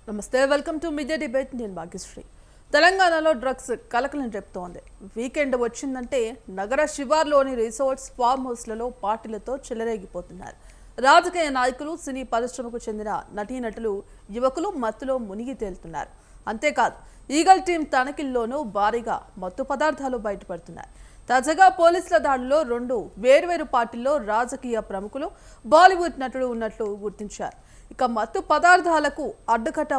నమస్తే, welcome to media debate. నేను భాగ్యశ్రీ. తెలంగాణలో డ్రగ్స్ కలకలం రేపుతోంది. వీకెండ్ వచ్చిందంటే నగర శివార్లోని రిసార్ట్స్, ఫామ్ హౌస్లలో పార్టీలతో చెలరేగిపోతున్నారు. రాజకీయ నాయకులు, సినీ పరిశ్రమకు చెందిన నటీనటులు, యువకులు మత్తులో మునిగి తేలుతున్నారు. అంతేకాదు, ఈగల్ టీం తనిఖీల్లోనూ భారీగా మత్తు పదార్థాలు బయటపడుతున్నాయి. తాజాగా పోలీసుల దాడిలో 2 వేర్వేరు పార్టీల్లో రాజకీయ ప్రముఖులు, బాలీవుడ్ నటుడు ఉన్నట్లు గుర్తించారు. ఇక మత్తు పదార్థాలకు అడ్డుకట్ట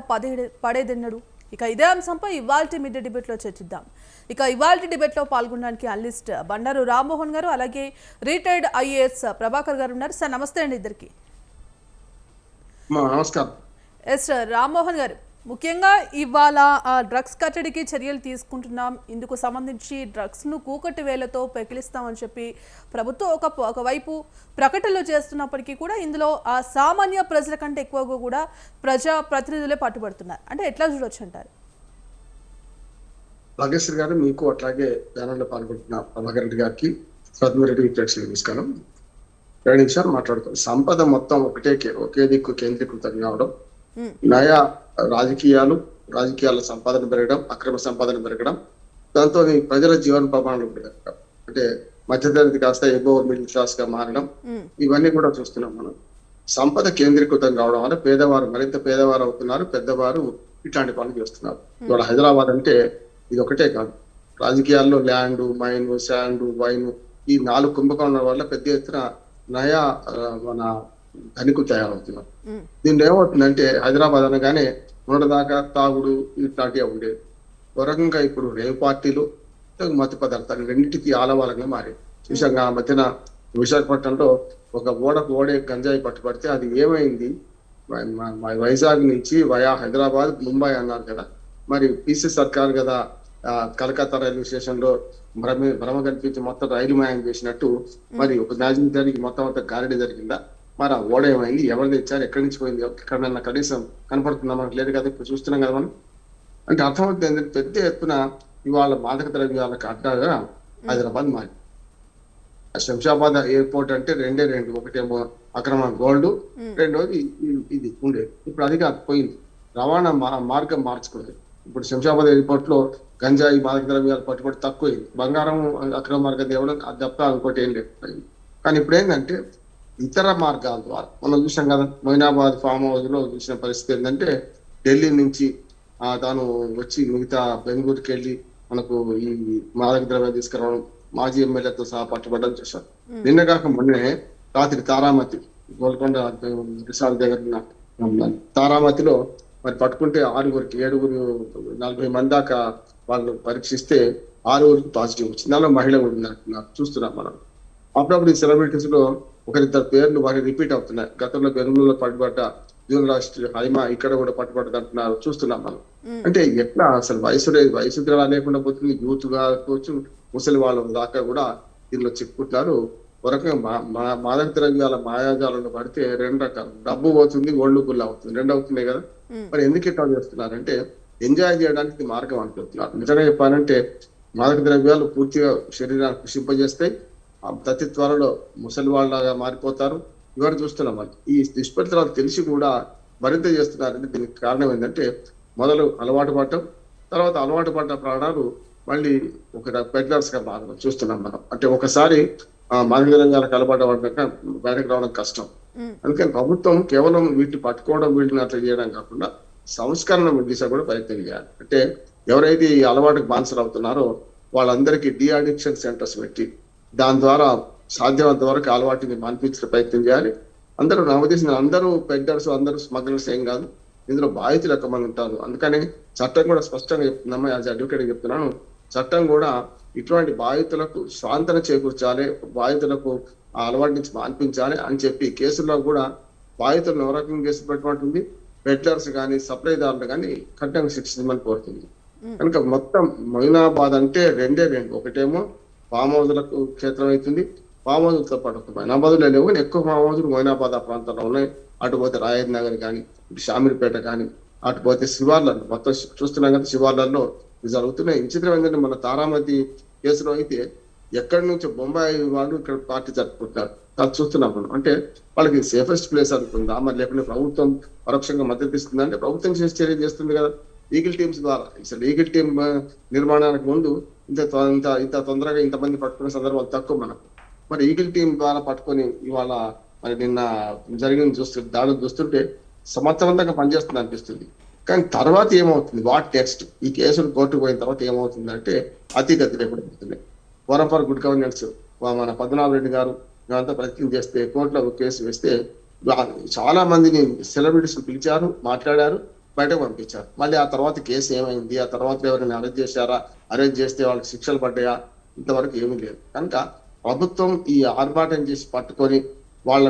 పడేదెన్నడు? ఇక ఇదే అంశంపై ఇవాల్టి మీడియా డిబేట్లో చర్చిద్దాం. ఇక ఇవాల్టి డిబేట్లో పాల్గొనడానికి అనలిస్ట్ బండారు రామ్మోహన్ గారు, అలాగే రిటైర్డ్ ఐఏఎస్ ప్రభాకర్ గారు ఉన్నారు. సార్ నమస్తే అండి ఇద్దరికి. నమస్కారం. ఎస్ రామ్మోహన్ గారు, ముఖ్యంగా ఇవాళ డ్రగ్స్ కట్టడికి చర్యలు తీసుకుంటున్నాం, ఇందుకు సంబంధించి డ్రగ్స్ను కూకటి వేలతో పెకిలిస్తామని చెప్పి ప్రభుత్వం ఒకవైపు ప్రకటనలు చేస్తున్నప్పటికీ కూడా ఇందులో సామాన్య ప్రజల కంటే ఎక్కువగా కూడా ప్రజా ప్రతినిధులే పట్టుబడుతున్నారు. అంటే ఎట్లా చూడొచ్చు అంటారు? భాగ్యశ్రీ గారు, మీకు అట్లాగే ప్యానల్లో పాల్గొంటున్న ప్రభాకర్ రెడ్డి గారికి, రెడ్డి ప్రేక్షకులకు నమస్కారం. 2 నిమిషాలు మాట్లాడుతాం. సంపద మొత్తం ఒకే దిక్కు కేంద్రీకృతం కావడం, నయా రాజకీయాల సంపాదన పెరగడం, అక్రమ సంపాదన పెరగడం, దాంతో ప్రజల జీవన ప్రమాణాలు పెరగడం, అంటే మధ్యతరగతి కాస్త ఎబోవ్ మిడిల్ క్లాస్ గా మారడం, ఇవన్నీ కూడా చూస్తున్నాం మనం. సంపద కేంద్రీకృతం కావడం వల్ల పేదవారు మరింత పేదవారు అవుతున్నారు, పెద్దవారు ఇట్లాంటి పనులు చేస్తున్నారు. ఇవాళ హైదరాబాద్ అంటే ఇది ఒకటే కాదు, రాజకీయాల్లో ల్యాండ్, మైన్, శాండ్, వైన్, ఈ 4 కుంభకోణాల వల్ల పెద్ద ఎత్తున నయా మన ధనికులు తయారవుతున్నారు. దీనిలో ఏమవుతుందంటే, హైదరాబాద్ అనగానే మొన్నటిదాకా తాగుడు ఇట్లాంటివి ఉండేది. ఒక రకంగా ఇప్పుడు రేవ్ పార్టీలు, మత్తు పదార్థాలు రెండింటికి ఆలవాలంగా మారాయి. చూసాక ఆ మధ్యన విశాఖపట్నంలో ఒక ఓడే గంజాయి పట్టుబడితే అది ఏమైంది, వైజాగ్ నుంచి వయా హైదరాబాద్, ముంబై అన్నారు కదా, మరి పీసీ సర్కార్ కదా కలకత్తా రైల్వే స్టేషన్ లో భ్రమ కల్పించి మొత్తం రైలు మాయం చేసినట్టు మరి ఒక మ్యాజిక్ జరిగి మొత్తం అంతా గారడీ జరిగిందా? మరి ఆ ఓడ ఏమైంది, ఎవరు తెచ్చారు, ఎక్కడి నుంచి పోయింది, ఎక్కడన్నా కనీసం కనపడుతుందా? మనకు లేదు కదా, ఇప్పుడు చూస్తున్నాం కదా మనం. అంటే అర్థమవుతుంది ఏంటంటే, పెద్ద ఎత్తున ఇవాళ మాదక ద్రవ్యాలకు అడ్డాగా హైదరాబాద్ మారి. శంషాబాద్ ఎయిర్పోర్ట్ అంటే రెండే 2, ఒకటేమో అక్రమ గోల్డ్, రెండోది ఇది ఉండేది. ఇప్పుడు అది కాదు, పోయింది. రవాణా మార్గం మార్చుకుంది. ఇప్పుడు శంషాబాద్ ఎయిర్పోర్ట్ లో గంజాయి, మాదక ద్రవ్యాలు పట్టుబడి తక్కువైంది. బంగారం అక్రమ మార్గం తేవడం అది తప్ప ఇంకోటి ఏం లేదు. కానీ ఇప్పుడు ఏంటంటే, ఇతర మార్గాల ద్వారా మనం చూసాం కదా, మొయినాబాద్ ఫామ్ హౌస్ లో చూసిన పరిస్థితి ఏంటంటే, ఢిల్లీ నుంచి తాను వచ్చి మిగతా బెంగళూరుకి వెళ్ళి మనకు ఈ మాదక ద్రవ్యాలు తీసుకురావడం, మాజీ ఎమ్మెల్యేతో సహా పట్టుబడ్డం చేశారు. నిన్న కాక మొన్నే రాత్రి తారామతి, గోల్కొండ రిసార్ట్ దగ్గర ఉన్న తారామతిలో మరి పట్టుకుంటే 7 40 మంది దాకా వాళ్ళు పరీక్షిస్తే 6 పాజిటివ్ వచ్చింది. దానిలో మహిళ కూడా ఉందంటున్నారు, చూస్తున్నాం మనం. అప్పుడప్పుడు ఈ సెలబ్రిటీస్ లో 1-2 పేర్లు వారి రిపీట్ అవుతున్నాయి. గతంలో బెంగళూరులో పట్టుబడ్డ జూన్ రాష్ట్ర హైమా ఇక్కడ కూడా పట్టుబడ్డది అంటున్నారు, చూస్తున్నాం మనం. అంటే ఎట్లా అసలు వయసు తేడా లేకుండా పోతుంది. యూత్ కావచ్చు, ముసలి వాళ్ళ దాకా కూడా దీనిలో చిక్కుకుంటున్నారు. ఒక రకంగా మాదక ద్రవ్యాల మాయాజాలను పడితే 2 రకాలు, డబ్బు పోతుంది, ఒళ్ళు గుల్ల అవుతుంది, 2 అవుతున్నాయి కదా. మరి ఎందుకు ఇట్లా చేస్తున్నారంటే, ఎంజాయ్ చేయడానికి మార్గం అనుకుంటున్నారు. నిజంగా చెప్పాలంటే, మాదక ద్రవ్యాలు పూర్తిగా శరీరాన్ని కృషింపజేస్తాయి. ప్రతి త్వరలో ముసలి వాళ్ళగా మారిపోతారు. ఇవాళ చూస్తున్నాం. ఈ దుష్ఫలితాలు తెలిసి కూడా మరింత చేస్తున్నారంటే దీనికి కారణం ఏంటంటే, మొదలు అలవాటు పడటం, తర్వాత అలవాటు పడ్డ ప్రాణాలు మళ్ళీ ఒక పెడ్లర్స్ గా మారడం చూస్తున్నాం మనం. అంటే ఒకసారి మాదక ద్రవ్యాలకు అలవాటు పడ్డాక బయటకు రావడం కష్టం. అందుకని ప్రభుత్వం కేవలం వీటిని పట్టుకోవడం, వీటిని అట్లా చేయడం కాకుండా సంస్కరణ దిశ కూడా ప్రయత్నం చేయాలి. అంటే ఎవరైతే ఈ అలవాటుకు బానిసలు అవుతున్నారో వాళ్ళందరికీ డి అడిక్షన్ సెంటర్స్ పెట్టి దాని ద్వారా సాధ్యమంత వరకు అలవాటుని మాన్పించే ప్రయత్నం చేయాలి. అందరూ నమ్మదీసిన అందరూ పెడ్డర్స్, అందరూ స్మగ్లర్స్ ఏం కాదు, ఇందులో బాధితులు ఎక్కువ మంది ఉంటారు. అందుకని చట్టం కూడా స్పష్టంగా చెప్తుందమ్మా, యాజ్ అడ్వకేట్ చెప్తున్నాను, చట్టం కూడా ఇటువంటి బాధితులకు స్వాంతన చేకూర్చాలి, బాధితులకు ఆ అలవాటు నుంచి మాన్పించాలి అని చెప్పి కేసుల్లో కూడా బాధితులను ఏ రకంగా కేసు పెట్టమంటుంది, పెడ్లర్స్ కానీ సప్లైదారులు కానీ కఠినంగా శిక్షించమని కోరుతుంది. కనుక మొత్తం మొయినాబాద్ అంటే 2 ఒకటేమో ఫామ్ హౌస్లకు క్షేత్రం అవుతుంది. ఫామ్ హౌస్లతో పాటు మొయినాబాద్లో లేవు, కానీ ఎక్కువ ఫామ్ హౌస్లు మొయినాబాద్ ఆ ప్రాంతంలో ఉన్నాయి. అటు పోతే రాయద్ నగర్ కానీ, ఇటు షామీర్పేట కానీ, అటు పోతే శివార్లలో మొత్తం చూస్తున్నాం కదా, శివార్లలో జరుగుతున్నాయి. విచిత్రం ఏంటంటే, మన తారామతి కేసులో అయితే ఎక్కడి నుంచో బొంబాయి వాళ్ళు ఇక్కడ పార్టీ జరుపుకుంటున్నారు. అది చూస్తున్నాం మనం. అంటే వాళ్ళకి సేఫెస్ట్ ప్లేస్ అనుకుందా, మరి లేకుంటే ప్రభుత్వం పరోక్షంగా మద్దతు ఇస్తుందా అంటే ప్రభుత్వం చేసే చర్య చేస్తుంది కదా ఈగిల్ టీమ్స్ ద్వారా. అసలు ఈగిల్ టీమ్ నిర్మాణానికి ముందు ఇంత తొందరగా ఇంతమంది పట్టుకునే సందర్భాలు తక్కువ మనకు. మరి ఈగిల్ టీం ద్వారా పట్టుకొని ఇవాళ మరి నిన్న జరిగిన దాడులు చూస్తుంటే సమర్థవంతంగా పనిచేస్తుంది అనిపిస్తుంది. కానీ తర్వాత ఏమవుతుంది, వాట్ నెక్స్ట్? ఈ కేసులు కోర్టుకు పోయిన తర్వాత ఏమవుతుంది అంటే అతిగతి లేకుండా పోతుంది. ఫోరం ఫర్ గుడ్ గవర్నెన్స్ మన పద్మనాభ రెడ్డి గారు మేమంతా ప్రయత్నం చేస్తే కోర్టులో కేసు వేస్తే చాలా మందిని సెలబ్రిటీస్ పిలిచారు, మాట్లాడారు, బయటకు పంపించారు. మళ్ళీ ఆ తర్వాత కేసు ఏమైంది, ఆ తర్వాత ఎవరైనా అరెస్ట్ చేశారా, అరెస్ట్ చేస్తే వాళ్ళకి శిక్షలు పడ్డాయా, ఇంతవరకు ఏమీ లేదు. కనుక ప్రభుత్వం ఈ ఆర్భాటం చేసి పట్టుకొని వాళ్ళ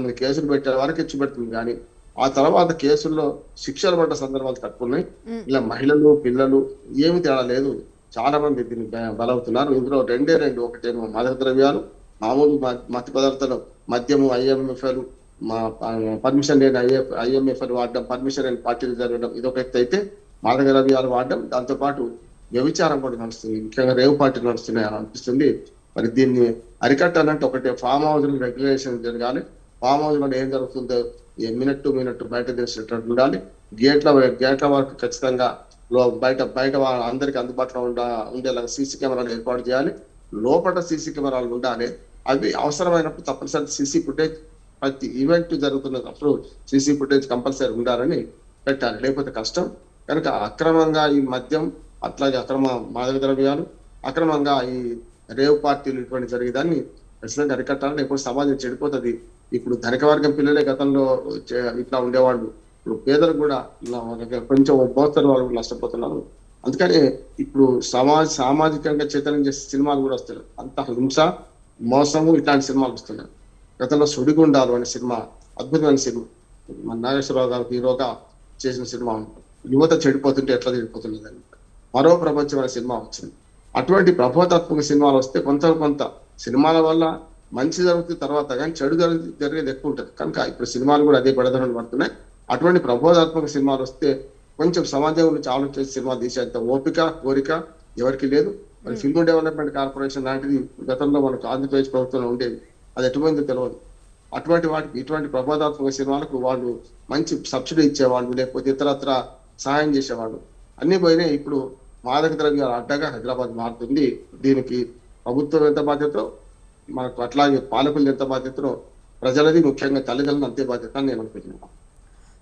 మీద కేసులు పెట్టే వరకు ఇచ్చిపెడుతుంది. కానీ ఆ తర్వాత కేసుల్లో శిక్షలు పడ్డ సందర్భాలు తక్కువ ఉన్నాయి. ఇలా మహిళలు, పిల్లలు ఏమి తేడా లేదు. చాలా మంది దీన్ని బలవుతున్నారు. ఇందులో రెండు ఒకటేమో మాదక ద్రవ్యాలు, మామూలు మత్తు పదార్థాలు, మద్యము, ఐఎంఎఫ్ఎల్, పర్మిషన్ లేని ఐఎంఎఫ్ఎల్ వాడడం, పర్మిషన్ లేని పార్టీలు జరగడం ఇదొక ఎత్తు అయితే, మాదక ద్రవ్యాలు వాడడం, దాంతోపాటు వ్యభిచారం కూడా నడుస్తుంది. ముఖ్యంగా రేవ్ పార్టీలు నడుస్తున్నాయి అని అనిపిస్తుంది. మరి దీన్ని అరికట్టాలంటే ఒకటే, ఫామ్ హౌస్ రెగ్యులేషన్ జరగాలి. ఫామ్ హౌస్ లో ఏం జరుగుతుందో మినిట్ టు మినిట్ బయట తెలిసినట్టు ఉండాలి. గేట్ల వరకు ఖచ్చితంగా బయట అందరికి అందుబాటులో ఉండేలాగా సీసీ కెమెరాలు ఏర్పాటు చేయాలి. లోపల సీసీ కెమెరాలు ఉండాలి. అవి అవసరమైనప్పుడు తప్పనిసరి సీసీ ఫుటేజ్, ప్రతి ఈవెంట్ జరుగుతున్నప్పుడు సీసీ ఫుటేజ్ కంపల్సరీ ఉండాలని పెట్టాలి, లేకపోతే కష్టం. కనుక అక్రమంగా ఈ మద్యం, అట్లాగే అక్రమ మాదక ద్రవ్యాలు, అక్రమంగా ఈ రేవ్ పార్టీలు ఇటువంటి జరిగేదాన్ని ఖచ్చితంగా అరికట్టాలని. ఎప్పుడు సమాజం చెడిపోతుంది. ఇప్పుడు ధనిక వర్గం పిల్లలే గతంలో ఇట్లా ఉండేవాళ్ళు, ఇప్పుడు పేదలు కూడా కొంచెం మోస్తరు వాళ్ళు నష్టపోతున్నారు. అందుకని ఇప్పుడు సామాజికంగా చైతన్యం చేసే సినిమాలు కూడా వస్తున్నాయి. అంత హింస, మోసము ఇట్లాంటి సినిమాలు వస్తున్నాయి. గతంలో సుడిగుండాలు అనే సినిమా అద్భుతమైన సినిమా, మన నాగేశ్వరరావు గారు హీరోగా చేసిన సినిమా ఉంటుంది. యువత చెడిపోతుంటే ఎట్లా చెడిపోతున్నది అని మరో ప్రపంచం అనే సినిమా వచ్చింది. అటువంటి ప్రబోధాత్మక సినిమాలు వస్తే కొంత సినిమాల వల్ల మంచి జరుగుతుంది తర్వాత, కానీ చెడు జరిగేది ఎక్కువ ఉంటుంది. కనుక ఇప్పుడు సినిమాలు కూడా అదే పడదనలు పడుతున్నాయి. అటువంటి ప్రబోధాత్మక సినిమాలు వస్తే కొంచెం సమాజం గురించి ఆలోచించే సినిమా తీసేంత ఓపిక, కోరిక ఎవరికి లేదు. మరి ఫిల్మ్ డెవలప్మెంట్ కార్పొరేషన్ లాంటిది గతంలో మనకు ఆంధ్రప్రదేశ్ ప్రభుత్వంలో ఉండేది, అది ఎటుపోయిందో తెలియదు. అటువంటి వాటికి ఇటువంటి ప్రబోధాత్మక సినిమాలకు వాళ్ళు మంచి సబ్సిడీ ఇచ్చేవాళ్ళు, లేకపోతే ఇతరత్ర సహాయం చేసేవాళ్ళు. అన్ని పోయినాయి. ఇప్పుడు మాదక ద్రవ్యాల అడ్డగా హైదరాబాద్ మారుతుంది. దీనికి ప్రభుత్వం ఎంత బాధ్యతో, మనకు అట్లాగే పాలకులు ఎంత బాధ్యతనో ప్రజలది, ముఖ్యంగా తల్లిదండ్రులు అంతే బాధ్యత అని నేను అనుకుంటున్నాను.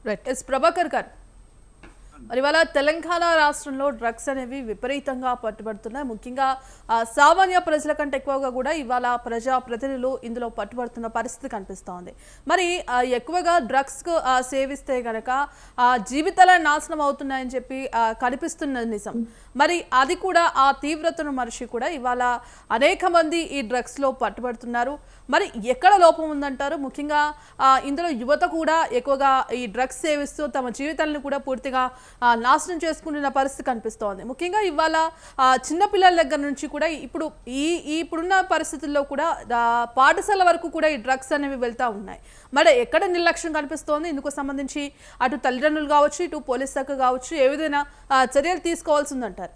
రైట్. ఎస్ ప్రభాకర్ గారు, మరి ఇవాళ తెలంగాణ రాష్ట్రంలో డ్రగ్స్ అనేవి విపరీతంగా పట్టుబడుతున్నాయి. ముఖ్యంగా సామాన్య ప్రజల కంటే ఎక్కువగా కూడా ఇవాళ ప్రజా ప్రతినిధులు ఇందులో పట్టుబడుతున్న పరిస్థితి కనిపిస్తోంది. మరి ఎక్కువగా డ్రగ్స్ సేవిస్తే గనక జీవితాల నాశనం అవుతున్నాయని చెప్పి కనిపిస్తున్నది నిజం. మరి అది కూడా ఆ తీవ్రతను మనిషి కూడా ఇవాళ అనేక మంది ఈ డ్రగ్స్లో పట్టుబడుతున్నారు. మరి ఎక్కడ లోపం ఉందంటారు? ముఖ్యంగా ఇందులో యువత కూడా ఎక్కువగా ఈ డ్రగ్స్ సేవిస్తూ తమ జీవితాలను కూడా పూర్తిగా నాశనం చేసుకుంటున్న పరిస్థితి కనిపిస్తోంది. ముఖ్యంగా ఇవాళ చిన్నపిల్లల దగ్గర నుంచి కూడా ఇప్పుడున్న పరిస్థితుల్లో కూడా పాఠశాల వరకు కూడా ఈ డ్రగ్స్ అనేవి వెళ్తూ ఉన్నాయి. మరి ఎక్కడ నిర్లక్ష్యం కనిపిస్తోంది? ఇందుకు సంబంధించి అటు తల్లిదండ్రులు కావచ్చు, ఇటు పోలీస్ శాఖ కావచ్చు, ఏ విధంగా చర్యలు తీసుకోవాల్సి ఉందంటారు?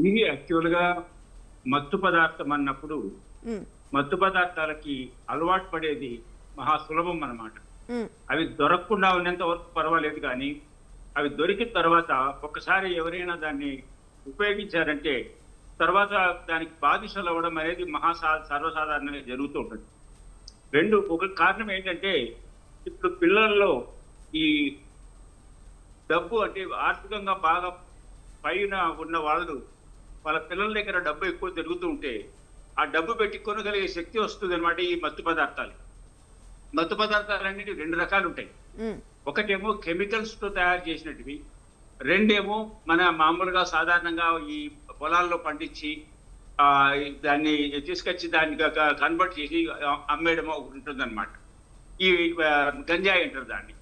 ఇది యాక్చువల్గా మత్తు పదార్థం అన్నప్పుడు మత్తు పదార్థాలకి అలవాటు పడేది మహా సులభం అన్నమాట. అవి దొరకకుండా ఉన్నంత వరకు పర్వాలేదు, కానీ అవి దొరికిన తర్వాత ఒక్కసారి ఎవరైనా దాన్ని ఉపయోగించారంటే తర్వాత దానికి బాధితులు అవ్వడం అనేది సర్వసాధారణంగా జరుగుతూ ఉంటుంది. ఒక కారణం ఏంటంటే, ఇప్పుడు పిల్లల్లో ఈ డబ్బు, అంటే ఆర్థికంగా బాగా పైన ఉన్న వాళ్ళ పిల్లల దగ్గర డబ్బు ఎక్కువ తిరుగుతూ ఉంటే ఆ డబ్బు పెట్టి కొనగలిగే శక్తి వస్తుంది అనమాట. ఈ మత్తు పదార్థాలన్నిటి రెండు రకాలు ఉంటాయి. ఒకటేమో కెమికల్స్ తో తయారు చేసినటివి, రెండేమో మన మామూలుగా సాధారణంగా ఈ పొలాల్లో పండించి దాన్ని తీసుకొచ్చి దాన్ని కన్వర్ట్ చేసి అమ్మేయడం ఒకటి ఉంటుంది అనమాట. ఈ గంజాయి అంటారు దాన్ని.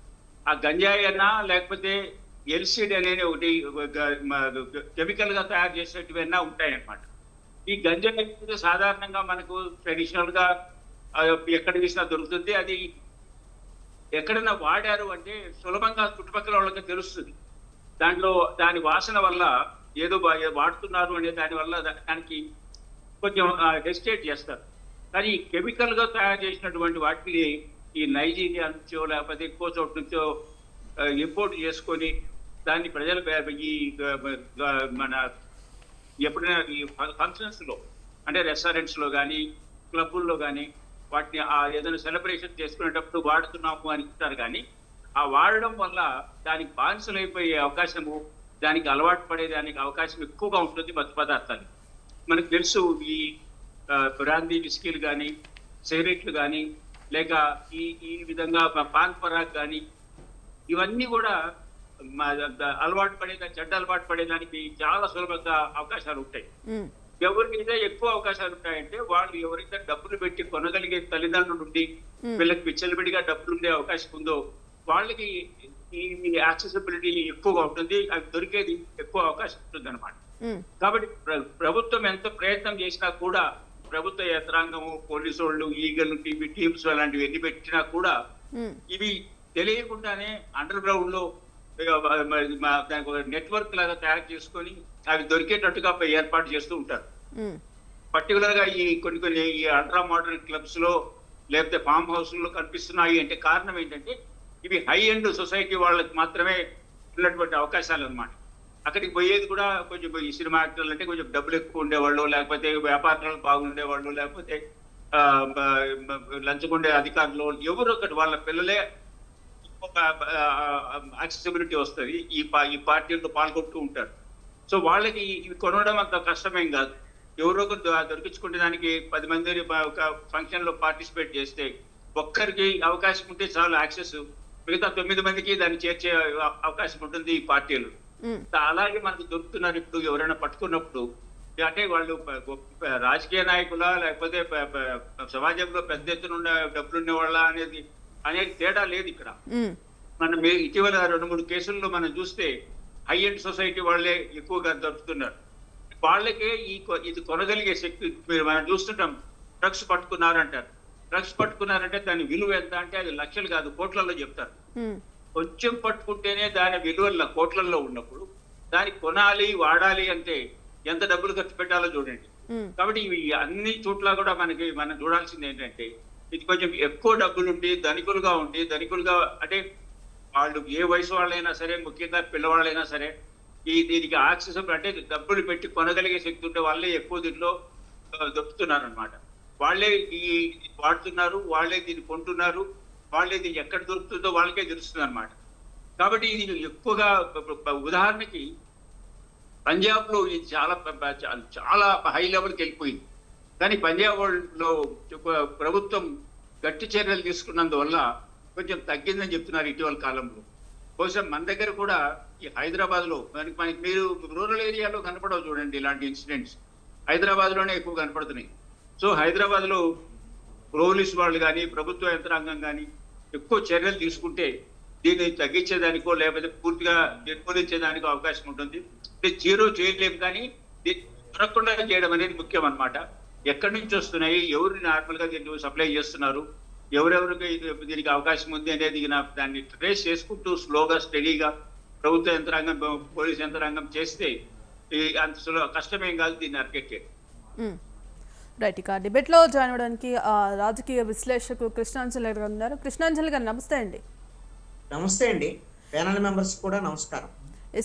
ఆ గంజాయి అన్నా లేకపోతే ఎల్సిడి అనేది ఒకటి కెమికల్ గా తయారు చేసినటివి అన్నా ఉంటాయన్నమాట. ఈ గంజాయి సాధారణంగా మనకు ట్రెడిషనల్ గా ఎక్కడ చూసినా దొరుకుతుంది. అది ఎక్కడైనా వాడారు అంటే సులభంగా చుట్టుపక్కల వాళ్ళకి తెలుస్తుంది. దాని వాసన వల్ల ఏదో వాడుతున్నారు అనే దాని వల్ల దానికి కొంచెం హెసిటేట్ చేస్తారు. కానీ కెమికల్ గా తయారు చేసినటువంటి వాటిని ఈ నైజీరియా నుంచో లేకపోతే ఇంకో చోటు నుంచో ఇంపోర్ట్ చేసుకొని దాన్ని ప్రజలు ఈ మన ఎప్పుడైనా ఈ ఫంక్షన్స్ లో అంటే రెస్టారెంట్స్ లో కానీ క్లబ్బుల్లో కానీ వాటిని ఏదైనా సెలబ్రేషన్ చేసుకునేటప్పుడు వాడుతున్నాము అని చెప్తారు. కానీ ఆ వాడడం వల్ల దానికి బానిసలైపోయే అవకాశము, దానికి అలవాటు పడేదానికి అవకాశం ఎక్కువగా ఉంటుంది మత్తు పదార్థాలు. మనకు తెలుసు ఈ బ్రాందీ విస్కీలు కానీ సిగరెట్లు కానీ లేక ఈ విధంగా పాన్ పరాగ్ కానీ ఇవన్నీ కూడా చెడ్డ అలవాటు పడేదానికి చాలా సులభంగా అవకాశాలు ఉంటాయి. ఎవరికైతే ఎక్కువ అవకాశాలు ఉంటాయంటే వాళ్ళు ఎవరైతే డబ్బులు పెట్టి కొనగలిగే తల్లిదండ్రులు ఉండి వీళ్ళకి విచ్చలవిడిగా డబ్బులు ఉండే అవకాశం ఉందో వాళ్ళకి ఈ యాక్సెసిబిలిటీ ఎక్కువగా ఉంటుంది, అవి దొరికేది ఎక్కువ అవకాశం ఉంటుంది అనమాట. కాబట్టి ప్రభుత్వం ఎంత ప్రయత్నం చేసినా కూడా, ప్రభుత్వ యంత్రాంగము, పోలీసు వాళ్ళు, ఈగల్ టీమ్స్ అలాంటివి ఎన్ని పెట్టినా కూడా ఇవి తెలియకుండానే అండర్ గ్రౌండ్ లో దానికి ఒక నెట్వర్క్ లాగా తయారు చేసుకొని అవి దొరికేటట్టుగా ఏర్పాటు చేస్తూ ఉంటారు. పర్టికులర్ గా ఈ కొన్ని ఈ అల్ట్రా మోడర్న్ క్లబ్స్ లో లేకపోతే ఫామ్ హౌస్ లో కనిపిస్తున్నాయి అంటే కారణం ఏంటంటే ఇవి హై ఎండ్ సొసైటీ వాళ్ళకి మాత్రమే ఉన్నటువంటి అవకాశాలు అన్నమాట. అక్కడికి పోయేది కూడా కొంచెం ఈ సినిమా యాక్టర్లు అంటే కొంచెం డబ్బులు ఎక్కువ ఉండేవాళ్ళు, లేకపోతే వ్యాపారాలు బాగుండేవాళ్ళు, లేకపోతే లంచగొండే అధికారులు, ఎవరు ఒకటి వాళ్ళ పిల్లలే యాక్సెసిబిలిటీ వస్తుంది, ఈ పార్టీలతో పాల్గొంటూ ఉంటారు. సో వాళ్ళకి ఇవి కొనడం అంత కష్టమేం కాదు. ఎవరో ఒకరు దొరికించుకునే దానికి 10 మంది ఒక ఫంక్షన్ లో పార్టిసిపేట్ చేస్తే ఒక్కరికి అవకాశం ఉంటే చాలు యాక్సెస్, మిగతా 9 మందికి దాన్ని చేర్చే అవకాశం ఉంటుంది ఈ పార్టీలు. అలాగే మనకు దొరుకుతున్నారు. ఇప్పుడు ఎవరైనా పట్టుకున్నప్పుడు అంటే వాళ్ళు రాజకీయ నాయకులా లేకపోతే సమాజంలో పెద్ద ఎత్తున ఉన్న డబ్బులున్న వాళ్ళ అనేది తేడా లేదు ఇక్కడ. మనం ఇటీవల 2-3 కేసుల్లో మనం చూస్తే హై ఎండ్ సొసైటీ వాళ్ళే ఎక్కువగా దొరుకుతున్నారు. వాళ్ళకే ఇది కొనగలిగే శక్తి మనం చూస్తుంటాం. డ్రగ్స్ పట్టుకున్నారంటారు. డ్రగ్స్ పట్టుకున్నారంటే దాని విలువ ఎంత అంటే అది లక్షలు కాదు, కోట్లలో చెప్తారు. కొంచెం పట్టుకుంటేనే దాని విలువ కోట్లలో ఉన్నప్పుడు దాన్ని కొనాలి, వాడాలి అంటే ఎంత డబ్బులు ఖర్చు పెట్టాలో చూడండి. కాబట్టి ఇవి అన్ని చోట్ల కూడా మనం చూడాల్సింది ఏంటంటే ఇది కొంచెం ఎక్కువ డబ్బులుండి ధనికులుగా అంటే వాళ్ళు ఏ వయసు వాళ్ళైనా సరే, ముఖ్యంగా పిల్లవాళ్ళైనా సరే దీనికి యాక్సెస్ అంటే డబ్బులు పెట్టి కొనగలిగే శక్తి ఉంటే వాళ్ళే ఎక్కువ దీంట్లో దొరుకుతున్నారు అనమాట. వాళ్ళే వాడుతున్నారు, వాళ్ళే దీన్ని కొంటున్నారు, వాళ్ళే దీన్ని ఎక్కడ దొరుకుతుందో వాళ్ళకే తెలుస్తుంది అనమాట. కాబట్టి ఇది ఎక్కువగా ఉదాహరణకి పంజాబ్ లో ఇది చాలా హై లెవెల్కి వెళ్ళిపోయింది. కానీ పంజాబ్ లో ప్రభుత్వం గట్టి చర్యలు తీసుకున్నందువల్ల కొంచెం తగ్గిందని చెప్తున్నారు ఇటీవల కాలంలో. బహుశా మన దగ్గర కూడా ఈ హైదరాబాద్ లో మనకి మీరు రూరల్ ఏరియాలో కనపడవు చూడండి, ఇలాంటి ఇన్సిడెంట్స్ హైదరాబాద్ లోనే ఎక్కువ కనపడుతున్నాయి. సో హైదరాబాద్ లో పోలీసు వాళ్ళు కానీ ప్రభుత్వ యంత్రాంగం కానీ ఎక్కువ చర్యలు తీసుకుంటే దీన్ని తగ్గించేదానికో లేకపోతే పూర్తిగా నిర్మూలించేదానికో అవకాశం ఉంటుంది. జీరో చేయలేము, కానీ దీన్ని దొరకకుండా చేయడం అనేది ముఖ్యం అన్నమాట. ఎక్కడి నుంచి వస్తున్నాయి, ఎవరు నార్మల్ గా దీన్ని సప్లై చేస్తున్నారు, ఎవరెవరికి దీనికి అవకాశం ఉంది అనేది దాన్ని ట్రేస్ చేసుకుంటూ స్లోగా స్టడీగా ప్రభుత్వ యంత్రాంగం, పోలీస్ యంత్రాంగం చేస్తే అంత కష్టమేం కాదు దీన్ని అరికెట్టేది. రైట్, ఇక డిబేట్ లో జాయిన్ అవ్వడానికి రాజకీయ విశ్లేషకులు కృష్ణాంజలి గారు ఉన్నారు. కృష్ణాంజలి గారు నమస్తే అండి. నమస్తే అండి, ప్యానల్ మెంబర్స్ కూడా నమస్కారం.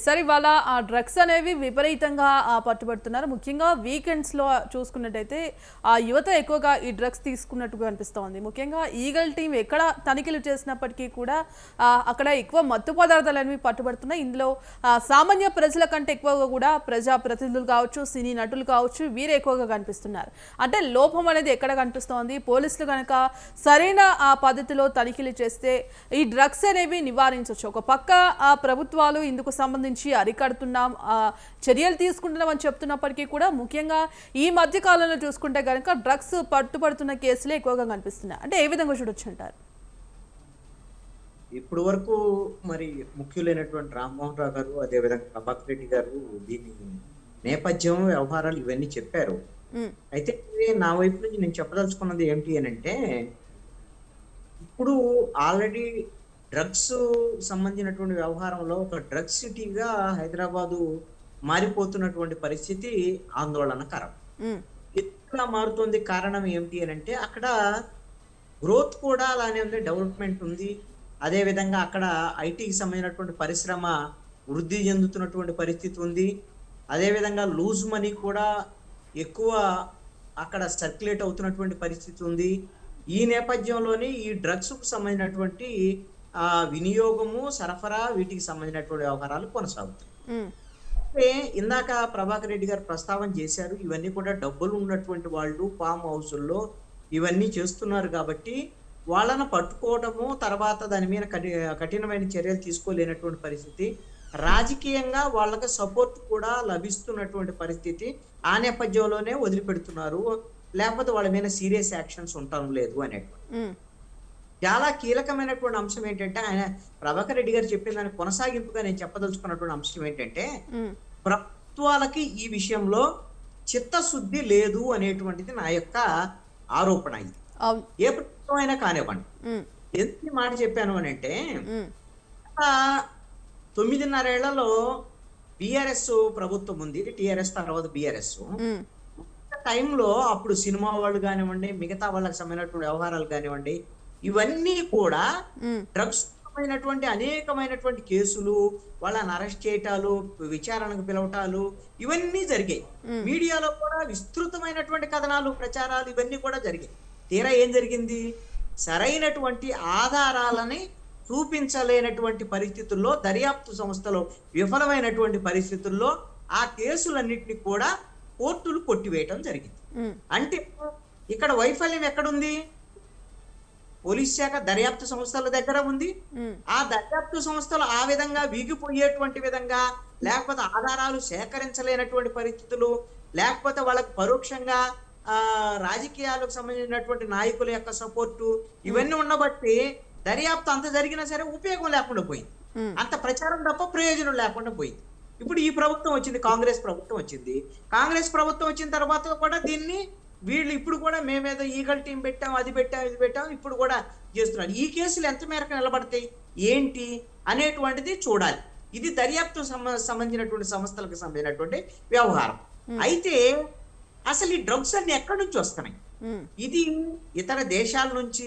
సార్, ఇవాళ ఆ డ్రగ్స్ అనేవి విపరీతంగా పట్టుబడుతున్నారు. ముఖ్యంగా వీకెండ్స్లో చూసుకున్నట్టయితే ఆ యువత ఎక్కువగా ఈ డ్రగ్స్ తీసుకున్నట్టుగా అనిపిస్తోంది. ముఖ్యంగా ఈగల్ టీం ఎక్కడ తనిఖీలు చేసినప్పటికీ కూడా అక్కడ ఎక్కువ మత్తు పదార్థాలు అనేవి పట్టుబడుతున్నాయి. ఇందులో సామాన్య ప్రజల కంటే ఎక్కువగా కూడా ప్రజాప్రతినిధులు కావచ్చు, సినీ నటులు కావచ్చు, వీరే ఎక్కువగా కనిపిస్తున్నారు. అంటే లోపం అనేది ఎక్కడ కనిపిస్తోంది? పోలీసులు కనుక సరైన ఆ పద్ధతిలో తనిఖీలు చేస్తే ఈ డ్రగ్స్ అనేవి నివారించవచ్చు. ఒక పక్క ప్రభుత్వాలు ఇందుకు సంబంధించి అరికడుతున్నాం, చర్యలు తీసుకుంటున్నాం అని చెప్తున్నప్పటికీ కూడా ముఖ్యంగా ఈ మధ్య కాలంలో చూసుకుంటే కనుక డ్రగ్స్ పట్టుబడుతున్న కేసులే ఎక్కువగా కనిపిస్తున్నాయి. అంటే ఏ విధంగా చూడొచ్చు అంటారు? ఇప్పుడు వరకు మరి ముఖ్యులైనటువంటి రామ్మోహన్ రావు గారు, అదేవిధంగా ప్రభాకర్ రెడ్డి గారు దీని నేపథ్యం, వ్యవహారాలు ఇవన్నీ చెప్పారు. అయితే నా వైపు నుంచి నేను చెప్పదలుచుకున్నది ఏమిటి అని అంటే, ఇప్పుడు ఆల్రెడీ డ్రగ్స్ సంబంధించినటువంటి వ్యవహారంలో ఒక డ్రగ్స్ సిటీగా హైదరాబాదు మారిపోతున్నటువంటి పరిస్థితి ఆందోళనకరం. ఎట్లా మారుతుంది కారణం ఏమిటి అని అంటే అక్కడ గ్రోత్ కూడా అలానే ఉంది, డెవలప్మెంట్ ఉంది. అదే విధంగా అక్కడ ఐటీకి సంబంధించినటువంటి పరిశ్రమ వృద్ధి చెందుతున్నటువంటి పరిస్థితి ఉంది. అదే విధంగా లూజ్ మనీ కూడా ఎక్కువ అక్కడ సర్క్యులేట్ అవుతున్నటువంటి పరిస్థితి ఉంది. ఈ నేపథ్యంలోని ఈ డ్రగ్స్ కు సంబంధించినటువంటి వినియోగము, సరఫరా, వీటికి సంబంధించినటువంటి వ్యవహారాలు కొనసాగుతాయి. అంటే ఇందాక ప్రభాకర్ రెడ్డి గారు ప్రస్తావన చేశారు, ఇవన్నీ కూడా డబ్బులు ఉన్నటువంటి వాళ్ళు ఫామ్ హౌసుల్లో ఇవన్నీ చేస్తున్నారు కాబట్టి వాళ్ళను పట్టుకోవడము, తర్వాత దాని మీద కఠినమైన చర్యలు తీసుకోలేనటువంటి పరిస్థితి, రాజకీయంగా వాళ్ళకి సపోర్ట్ కూడా లభిస్తున్నటువంటి పరిస్థితి. ఆ నేపథ్యంలోనే వదిలిపెడుతున్నారు, లేకపోతే వాళ్ళ మీద సీరియస్ యాక్షన్స్ ఉండటం లేదు అనేటువంటి చాలా కీలకమైనటువంటి అంశం ఏంటంటే, ఆయన ప్రభాకర్ రెడ్డి గారు చెప్పిన దానికి కొనసాగింపుగా నేను చెప్పదలుచుకున్నటువంటి అంశం ఏంటంటే, ప్రభుత్వాలకి ఈ విషయంలో చిత్తశుద్ధి లేదు అనేటువంటిది నా యొక్క ఆరోపణ. ఇది ఏ ప్రభుత్వం అయినా కానివ్వండి. ఎందుకు మాట చెప్పాను అని అంటే, 9.5 ఏళ్లలో బిఆర్ఎస్ ప్రభుత్వం ఉంది, టిఆర్ఎస్ తర్వాత బిఆర్ఎస్ టైంలో అప్పుడు సినిమా వాళ్ళు కానివ్వండి, మిగతా వాళ్ళకి సంబంధించినటువంటి వ్యవహారాలు కానివ్వండి, ఇవన్నీ కూడా డ్రగ్స్ సంబంధించినటువంటి అనేకమైనటువంటి కేసులు, వాళ్ళని అరెస్ట్ చేయటాలు, విచారణకు పిలవటాలు, ఇవన్నీ జరిగాయి. మీడియాలో కూడా విస్తృతమైనటువంటి కథనాలు, ప్రచారాలు ఇవన్నీ కూడా జరిగాయి. తీరా ఏం జరిగింది? సరైనటువంటి ఆధారాలని చూపించలేనటువంటి పరిస్థితుల్లో, దర్యాప్తు సంస్థలో విఫలమైనటువంటి పరిస్థితుల్లో ఆ కేసులన్నింటినీ కూడా కోర్టులు కొట్టివేయటం జరిగింది. అంటే ఇక్కడ వైఫల్యం ఎక్కడుంది? పోలీస్ శాఖ దర్యాప్తు సంస్థల దగ్గర ఉంది. ఆ దర్యాప్తు సంస్థలు ఆ విధంగా వీగిపోయేటువంటి విధంగా, లేకపోతే ఆధారాలు సేకరించలేనటువంటి పరిస్థితులు, లేకపోతే వాళ్ళకి పరోక్షంగా రాజకీయాలకు సంబంధించినటువంటి నాయకుల యొక్క సపోర్టు, ఇవన్నీ ఉండబట్టి దర్యాప్తు అంత జరిగినా సరే ఉపయోగం లేకుండా పోయింది. అంత ప్రచారం తప్ప ప్రయోజనం లేకుండా పోయింది. ఇప్పుడు ఈ ప్రభుత్వం వచ్చింది, కాంగ్రెస్ ప్రభుత్వం వచ్చింది. కాంగ్రెస్ ప్రభుత్వం వచ్చిన తర్వాత కూడా దీన్ని వీళ్ళు ఇప్పుడు కూడా మేమేదో ఈగల్ టీం పెట్టాం, అది పెట్టాం, ఇది పెట్టాం, ఇప్పుడు కూడా చేస్తున్నారు. ఈ కేసులు ఎంత మేరకు నిలబడతాయి ఏంటి అనేటువంటిది చూడాలి. ఇది దర్యాప్తు సంబంధించినటువంటి సంస్థలకు సంబంధించినటువంటి వ్యవహారం. అయితే అసలు ఈ డ్రగ్స్ అన్ని ఎక్కడి నుంచి వస్తున్నాయి? ఇది ఇతర దేశాల నుంచి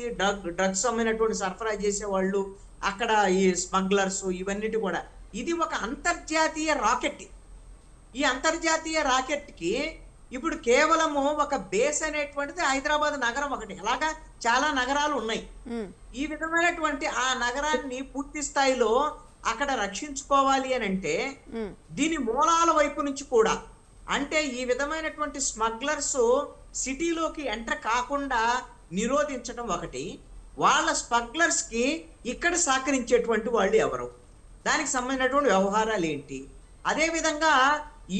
డ్రగ్స్ సంబంధించినటువంటి సరఫరా చేసే వాళ్ళు, అక్కడ ఈ స్మగ్లర్స్, ఇవన్నిటి కూడా ఇది ఒక అంతర్జాతీయ రాకెట్. ఈ అంతర్జాతీయ రాకెట్ కి ఇప్పుడు కేవలము ఒక బేస్ అనేటువంటిది హైదరాబాద్ నగరం ఒకటి. అలాగా చాలా నగరాలు ఉన్నాయి. ఈ విధమైనటువంటి ఆ నగరాన్ని పూర్తి స్థాయిలో అక్కడ రక్షించుకోవాలి అని అంటే దీని మూలాల వైపు నుంచి కూడా, అంటే ఈ విధమైనటువంటి స్మగ్లర్స్ సిటీలోకి ఎంటర్ కాకుండా నిరోధించడం ఒకటి, వాళ్ళ స్మగ్లర్స్ కి ఇక్కడ సహకరించేటువంటి వాళ్ళు ఎవరు, దానికి సంబంధించినటువంటి వ్యవహారాలు ఏంటి. అదే విధంగా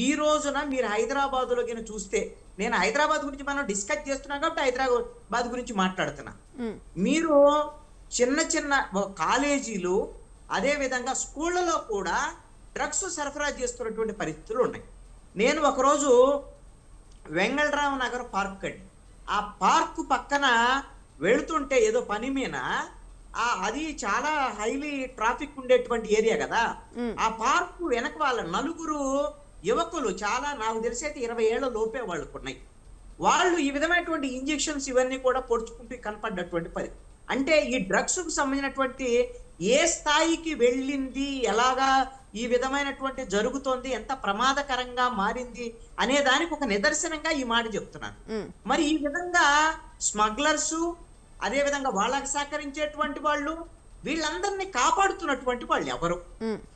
ఈ రోజున మీరు హైదరాబాద్లో కింద చూస్తే, నేను హైదరాబాద్ గురించి మనం డిస్కస్ చేస్తున్నాం కాబట్టి హైదరాబాద్ గురించి మాట్లాడుతున్నా. మీరు చిన్న చిన్న కాలేజీలు, అదే విధంగా స్కూళ్ళలో కూడా డ్రగ్స్ సరఫరా చేస్తున్నటువంటి పరిస్థితులు ఉన్నాయి. నేను ఒకరోజు వెంగళరావు నగర్ పార్క్ అండి, ఆ పార్క్ పక్కన వెళుతుంటే ఏదో పని మీద, అది చాలా హైలీ ట్రాఫిక్ ఉండేటువంటి ఏరియా కదా, ఆ పార్క్ వెనక వాళ్ళ 4 యువకులు, చాలా నాకు తెలిసి అయితే 20 ఏళ్ల లోపే వాళ్ళకు ఉన్నాయి, వాళ్ళు ఈ విధమైనటువంటి ఇంజెక్షన్స్ ఇవన్నీ కూడా పొడుచుకుంటూ కనపడ్డటువంటి పని. అంటే ఈ డ్రగ్స్ కు సంబంధించినటువంటి ఏ స్థాయికి వెళ్ళింది, ఎలాగా ఈ విధమైనటువంటి జరుగుతోంది, ఎంత ప్రమాదకరంగా మారింది అనే దానికి ఒక నిదర్శనంగా ఈ మాట చెప్తున్నాను. మరి ఈ విధంగా స్మగ్లర్స్, అదే విధంగా వాళ్ళకి సహకరించేటువంటి వాళ్ళు, వీళ్ళందరినీ కాపాడుతున్నటువంటి వాళ్ళు ఎవరు?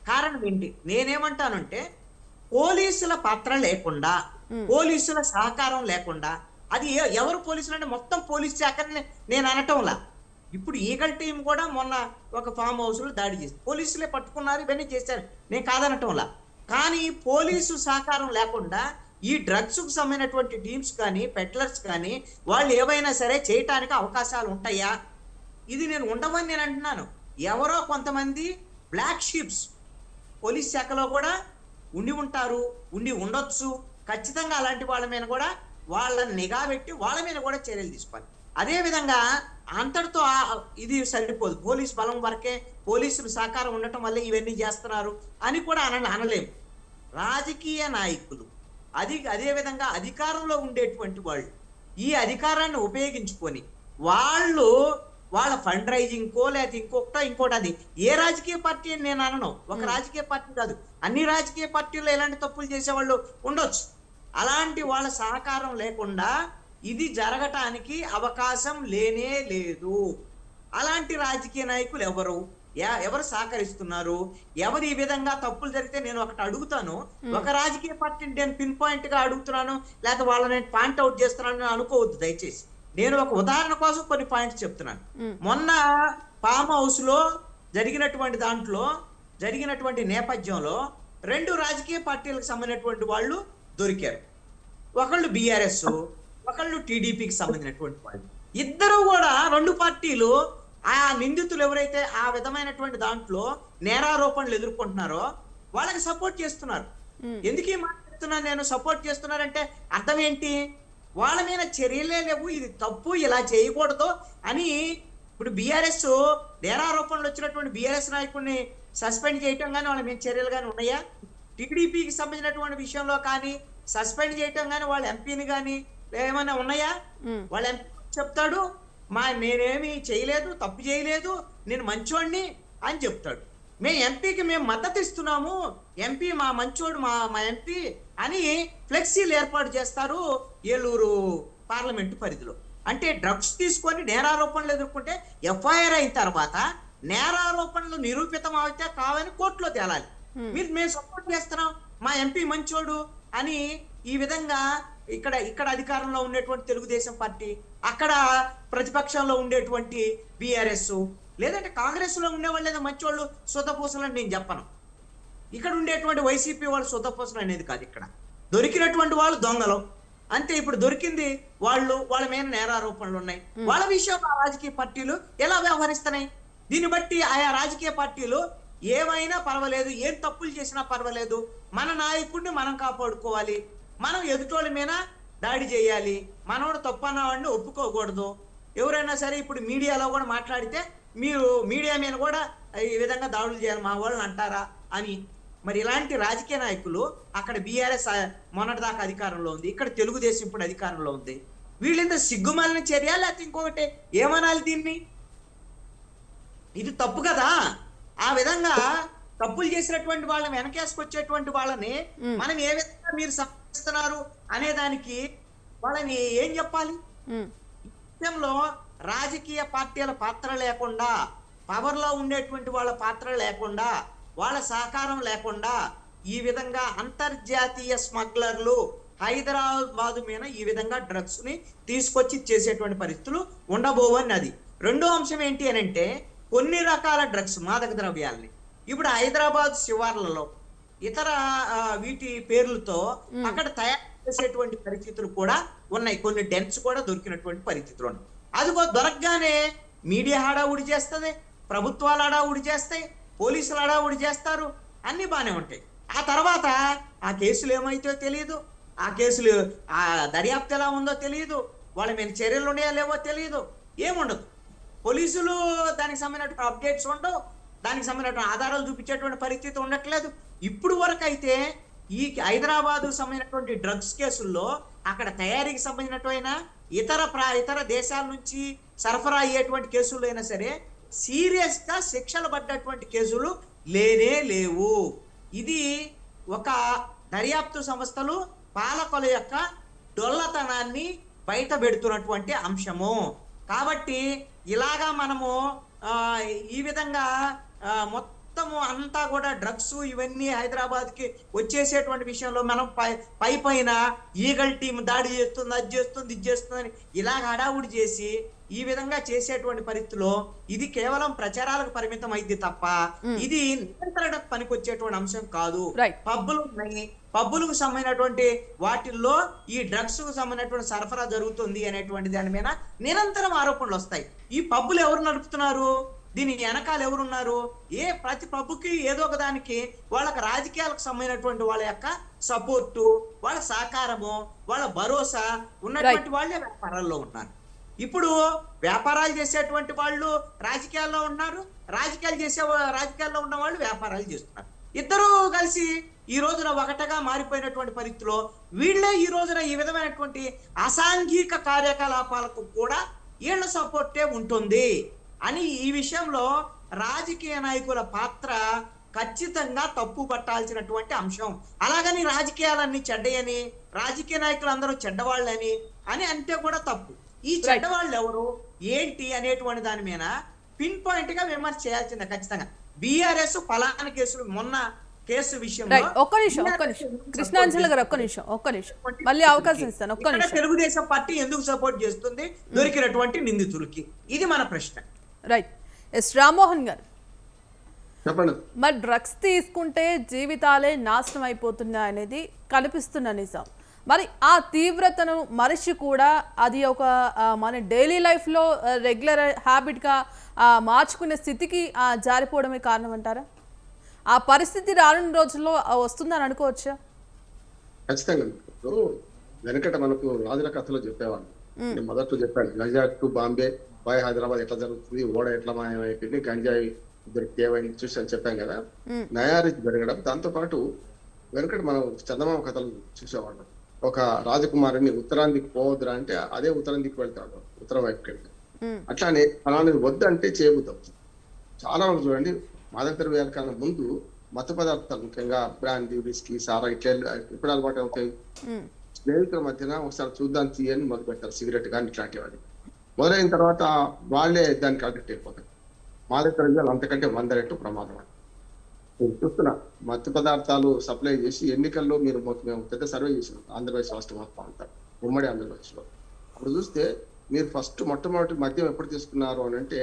కారణం ఏంటి? నేనేమంటానంటే, పోలీసుల పాత్ర లేకుండా, పోలీసుల సహకారం లేకుండా, అది ఎవరు పోలీసులు అంటే మొత్తం పోలీస్ శాఖని నేను అనటంలా. ఇప్పుడు ఈగల్ టీం కూడా మొన్న ఒక ఫామ్ హౌస్ లో దాడి చేసి పోలీసులే పట్టుకున్నారు, ఇవన్నీ చేశారు, నేను కాదనటంలా. కానీ పోలీసు సహకారం లేకుండా ఈ డ్రగ్స్ కు సంబంధించినటువంటి టీమ్స్ కానీ, పెట్లర్స్ కానీ, వాళ్ళు ఏవైనా సరే చేయటానికి అవకాశాలు ఉంటాయా? ఇది నేను ఉండవని నేను అంటున్నాను. ఎవరో కొంతమంది బ్లాక్ షీప్స్ పోలీస్ శాఖలో కూడా ఉండి ఉంటారు, ఉండి ఉండొచ్చు. ఖచ్చితంగా అలాంటి వాళ్ళ మీద కూడా వాళ్ళని నిఘా పెట్టి వాళ్ళ మీద కూడా చర్యలు తీసుకోవాలి. అదే విధంగా అంతటితో ఇది సరిపోదు. పోలీస్ బలం వరకే, పోలీసులు సహకారం ఉండటం వల్ల ఇవన్నీ చేస్తున్నారు అని కూడా అనలేము. రాజకీయ నాయకులు, అదే విధంగా అధికారంలో ఉండేటువంటి వాళ్ళు ఈ అధికారాన్ని ఉపయోగించుకొని వాళ్ళు వాళ్ళ ఫండ్ రైజింగ్ కో లేకపోతే ఇంకోటి అది ఏ రాజకీయ పార్టీ అని నేను అనను, ఒక రాజకీయ పార్టీ కాదు, అన్ని రాజకీయ పార్టీల్లో ఎలాంటి తప్పులు చేసేవాళ్ళు ఉండొచ్చు. అలాంటి వాళ్ళ సహకారం లేకుండా ఇది జరగటానికి అవకాశం లేనే లేదు. అలాంటి రాజకీయ నాయకులు ఎవరు సహకరిస్తున్నారు, ఎవరు ఈ విధంగా తప్పులు జరిగితే నేను ఒకటి అడుగుతాను, ఒక రాజకీయ పార్టీని నేను పిన్ పాయింట్ గా అడుగుతున్నాను లేకపోతే వాళ్ళని పాయింట్ అవుట్ చేస్తున్నాను అనుకోవద్దు దయచేసి. నేను ఒక ఉదాహరణ కోసం కొన్ని పాయింట్స్ చెప్తున్నాను. మొన్న ఫామ్ హౌస్ లో జరిగినటువంటి నేపథ్యంలో 2 రాజకీయ పార్టీలకు సంబంధించినటువంటి వాళ్ళు దొరికారు. ఒకళ్ళు బీఆర్ఎస్, ఒకళ్ళు టీడీపీకి సంబంధించినటువంటి వాళ్ళు. ఇద్దరు కూడా 2 పార్టీలు ఆ నిందితులు ఎవరైతే ఆ విధమైనటువంటి దాంట్లో నేరారోపణలు ఎదుర్కొంటున్నారో వాళ్ళకి సపోర్ట్ చేస్తున్నారు. ఎందుకు ఈ మాట చెప్తున్నాను నేను, సపోర్ట్ చేస్తున్నారంటే అర్థం ఏంటి? వాళ్ళ మీద చర్యలే లేవు, ఇది తప్పు, ఇలా చేయకూడదు అని. ఇప్పుడు బీఆర్ఎస్ నేరారోపణలు వచ్చినటువంటి బీఆర్ఎస్ నాయకుడిని సస్పెండ్ చేయటం కానీ వాళ్ళ మీద చర్యలు కానీ ఉన్నాయా? టీడీపీకి సంబంధించినటువంటి విషయంలో కానీ సస్పెండ్ చేయటం కానీ వాళ్ళ ఎంపీని కానీ ఏమైనా ఉన్నాయా? వాళ్ళ ఎంపీ చెప్తాడు నేనేమి చేయలేదు, తప్పు చేయలేదు, నేను మంచోడిని అని చెప్తాడు. మేము ఎంపీకి మద్దతు ఇస్తున్నాము, ఎంపీ మా మంచోడు, మా ఎంపీ అని ఫ్లెక్సీలు ఏర్పాటు చేస్తారు ఏలూరు పార్లమెంటు పరిధిలో. అంటే డ్రగ్స్ తీసుకొని నేరారోపణలు ఎదుర్కొంటే ఎఫ్ఐఆర్ అయిన తర్వాత నేరారోపణలు నిరూపితం అయితే కావని కోర్టులో తేలాలి. మేము సపోర్ట్ చేస్తున్నాం, మా ఎంపీ మంచోడు అని ఈ విధంగా ఇక్కడ అధికారంలో ఉండేటువంటి తెలుగుదేశం పార్టీ, అక్కడ ప్రతిపక్షంలో ఉండేటువంటి బీఆర్ఎస్ లేదంటే కాంగ్రెస్ లో ఉండేవాళ్ళు లేదా మంచోళ్ళు సుతపూసలు అని నేను చెప్పను. ఇక్కడ ఉండేటువంటి వైసీపీ వాళ్ళు సుతపూసలు అనేది కాదు. ఇక్కడ దొరికినటువంటి వాళ్ళు దొంగలు అంతే. ఇప్పుడు దొరికింది వాళ్ళ మీద నేరారోపణలు ఉన్నాయి. వాళ్ళ విషయంలో ఆ రాజకీయ పార్టీలు ఎలా వ్యవహరిస్తున్నాయి? దీన్ని బట్టి ఆయా రాజకీయ పార్టీలు ఏమైనా పర్వాలేదు, ఏం తప్పులు చేసినా పర్వాలేదు, మన నాయకుడిని మనం కాపాడుకోవాలి, మనం ఎదుటోళ్ళ మీద దాడి చేయాలి, మనోడు తప్పు అన్నవాడిని ఒప్పుకోకూడదు. ఎవరైనా సరే ఇప్పుడు మీడియాలో కూడా మాట్లాడితే మీరు మీడియా మీద కూడా ఈ విధంగా దాడులు చేయాలి మా వాళ్ళని అంటారా అని. మరి ఇలాంటి రాజకీయ నాయకులు అక్కడ బీఆర్ఎస్ మొన్నటిదాకా అధికారంలో ఉంది, ఇక్కడ తెలుగుదేశం ఇప్పుడు అధికారంలో ఉంది. వీళ్ళంత సిగ్గుమాలిన చర్య లేకపోతే ఇంకొకటి ఏమనాలి దీన్ని? ఇది తప్పు కదా. ఆ విధంగా తప్పులు చేసినటువంటి వాళ్ళని వెనకేసుకొచ్చేటువంటి వాళ్ళని మనం ఏ విధంగా మీరు సమర్థిస్తున్నారు అనే దానికి వాళ్ళని ఏం చెప్పాలి? విషయంలో రాజకీయ పార్టీల పాత్ర లేకుండా, పవర్ లో ఉండేటువంటి వాళ్ళ పాత్ర లేకుండా, వాళ్ళ సహకారం లేకుండా ఈ విధంగా అంతర్జాతీయ స్మగ్లర్లు హైదరాబాద్ మీద ఈ విధంగా డ్రగ్స్ ని తీసుకొచ్చి చేసేటువంటి పరిస్థితులు ఉండబోవన్నది. రెండో అంశం ఏంటి అని అంటే, కొన్ని రకాల డ్రగ్స్ మాదక ద్రవ్యాలని ఇప్పుడు హైదరాబాద్ శివార్లలో ఇతర వీటి పేర్లతో అక్కడ తయారు చేసేటువంటి పరిస్థితులు కూడా ఉన్నాయి. కొన్ని డెన్స్ కూడా దొరికినటువంటి పరిస్థితులు ఉన్నాయి. అదిగో దొరకగానే మీడియా హడావుడి చేస్తుంది, ప్రభుత్వాలు హడావుడి చేస్తాయి, పోలీసులు హడావుడి చేస్తారు, అన్ని బాగానే ఉంటాయి. ఆ తర్వాత ఆ కేసులు ఏమైతే తెలియదు, ఆ కేసులు ఆ దర్యాప్తు ఎలా ఉందో తెలియదు, వాళ్ళ మీద చర్యలు ఉన్నాయో లేవో తెలియదు, ఏముండదు. పోలీసులు దానికి సంబంధించిన అప్డేట్స్ ఉండవు, దానికి సంబంధించిన ఆధారాలు చూపించేటువంటి పరిస్థితి ఉండట్లేదు. ఇప్పుడు వరకు అయితే ఈ హైదరాబాద్ సంబంధించినటువంటి డ్రగ్స్ కేసుల్లో అక్కడ తయారీకి సంబంధించినటువంటి ఇతర దేశాల నుంచి సరఫరా అయ్యేటువంటి కేసులు అయినా సరే సీరియస్ గా శిక్షలు పడ్డటువంటి కేసులు లేనే లేవు. ఇది ఒక దర్యాప్తు సంస్థలు పాలకుల యొక్క డొల్లతనాన్ని బయట పెడుతున్నటువంటి అంశము. కాబట్టి ఇలాగా మనము ఈ విధంగా మొత్తము అంతా కూడా డ్రగ్స్ ఇవన్నీ హైదరాబాద్ కి వచ్చేసేటువంటి విషయంలో మనం పైన ఈగల్ టీం దాడి చేస్తుంది, అది చేస్తుంది, ఇది చేస్తుంది అని ఇలాగ హడావుడి చేసి ఈ విధంగా చేసేటువంటి పరిస్థితిలో ఇది కేవలం ప్రచారాలకు పరిమితం అయింది తప్ప ఇది నిరంతర పనికొచ్చేటువంటి అంశం కాదు. పబ్బులు ఉన్నాయి, పబ్బులకు సంబంధించినటువంటి వాటిల్లో ఈ డ్రగ్స్ కు సంబంధించినటువంటి సరఫరా జరుగుతుంది అనేటువంటి దాని మీద నిరంతరం ఆరోపణలు వస్తాయి. ఈ పబ్బులు ఎవరు నడుపుతున్నారు, దీని వెనకాల ఎవరున్నారు? ప్రతి పబ్బుకి ఏదో ఒక దానికి వాళ్ళకి రాజకీయాలకు సంబంధించినటువంటి వాళ్ళ యొక్క సపోర్టు, వాళ్ళ సహకారము, వాళ్ళ భరోసా ఉన్నటువంటి వాళ్ళే వ్యాపారాల్లో ఉన్నారు. ఇప్పుడు వ్యాపారాలు చేసేటువంటి వాళ్ళు రాజకీయాల్లో ఉన్నారు, రాజకీయాల్లో ఉన్న వాళ్ళు వ్యాపారాలు చేస్తున్నారు. ఇద్దరు కలిసి ఈ రోజున ఒకటగా మారిపోయినటువంటి పరిస్థితిలో వీళ్ళే ఈ రోజున ఈ విధమైనటువంటి అసాంఘిక కార్యకలాపాలకు కూడా వీళ్ళ సపోర్టే ఉంటుంది అని ఈ విషయంలో రాజకీయ నాయకుల పాత్ర ఖచ్చితంగా తప్పు పట్టాల్సినటువంటి అంశం. అలాగని రాజకీయాలన్నీ చెడ్డయని, రాజకీయ నాయకులు అందరూ చెడ్డవాళ్ళని అని అంటే కూడా తప్పు. ఈ చెడ్డవాళ్ళు ఎవరు ఏంటి అనేటువంటి దాని మీద పిన్ పాయింట్ గా విమర్శ చేయాల్సిందే ఖచ్చితంగా. బీఆర్ఎస్ ఫలానా కేసులు మొన్న కేసు విషయంలో ఒక్క నిమిషం కృష్ణాంజలి గారు ఒక్క నిమిషం మళ్ళీ అవకాశం ఇస్తాను. ఒక్క నిమిషం. తెలుగుదేశం పార్టీ ఎందుకు సపోర్ట్ చేస్తుంది దొరికినటువంటి నిందితులకి? ఇది మన ప్రశ్న. రైట్. ఎస్ రామ్మోహన్ గారు, చెప్పండి. మరి డ్రగ్స్ తీసుకుంటే జీవితాలే నాశనం అయిపోతున్నాయి అనేది కనిపిస్తున్న నిజం. మరి ఆ తీవ్రతను మనిషి కూడా అది ఒక మన డైలీ లైఫ్లో రెగ్యులర్ హ్యాబిట్గా మార్చుకునే స్థితికి జారిపోవడమే కారణం అంటారా? ఆ పరిస్థితి రానున్న రోజుల్లో వస్తుందని అనుకోవచ్చా? ఖచ్చితంగా. ఇప్పుడు వెనకట మనకు రాజుల కథలో చెప్పేవాళ్ళు. నేను మొదట్లో చెప్పాను, గంజాయి టు బాంబే బాయ్ హైదరాబాద్ ఎట్లా జరుగుతుంది, ఓడ ఎట్లా మాయమైపోయింది, గంజాయి దొరికితే ఏమైంది చూసి అని చెప్పాం కదా. నయారికి జరగడం, దాంతో పాటు వెనకట మనం చందమామ కథలు చూసేవాళ్ళం. ఒక రాజకుమారుని ఉత్తరాందికి పోవద్దురా అంటే అదే ఉత్తరాందికి వెళ్తాడు, ఉత్తరం వైపుకి వెళ్తాడు. అట్లానే అలాంటిది వద్దు అంటే చేయబుద్దాం. చాలా మంది చూడండి, మాదక ద్రవ్యాల కన్నా ముందు మత్తు పదార్థాలు ముఖ్యంగా బ్రాండీ, విస్కీ, సారా ఇట్లా ఎప్పుడు అలవాటు అవుతాయి. స్నేహితుల మధ్యన ఒకసారి చూద్దాం తీయని మొదలు పెడతారు, సిగరెట్ కానీ ఇట్లాంటివన్నీ. మొదలైన తర్వాత వాళ్ళే దానికి అడిక్ట్ అయిపోతారు. మాదక ద్రవ్యాలు అంతకంటే 100 రెట్లు ప్రమాదం. నేను చూస్తున్నా, మత్తు పదార్థాలు సప్లై చేసి ఎన్నికల్లో మేము పెద్ద సర్వే చేసినాం ఆంధ్రప్రదేశ్ రాష్ట్రం మొత్తం అంతా, ఉమ్మడి ఆంధ్రప్రదేశ్లో. అప్పుడు చూస్తే మీరు మొట్టమొదటి మద్యం ఎప్పుడు తీసుకున్నారు అని అంటే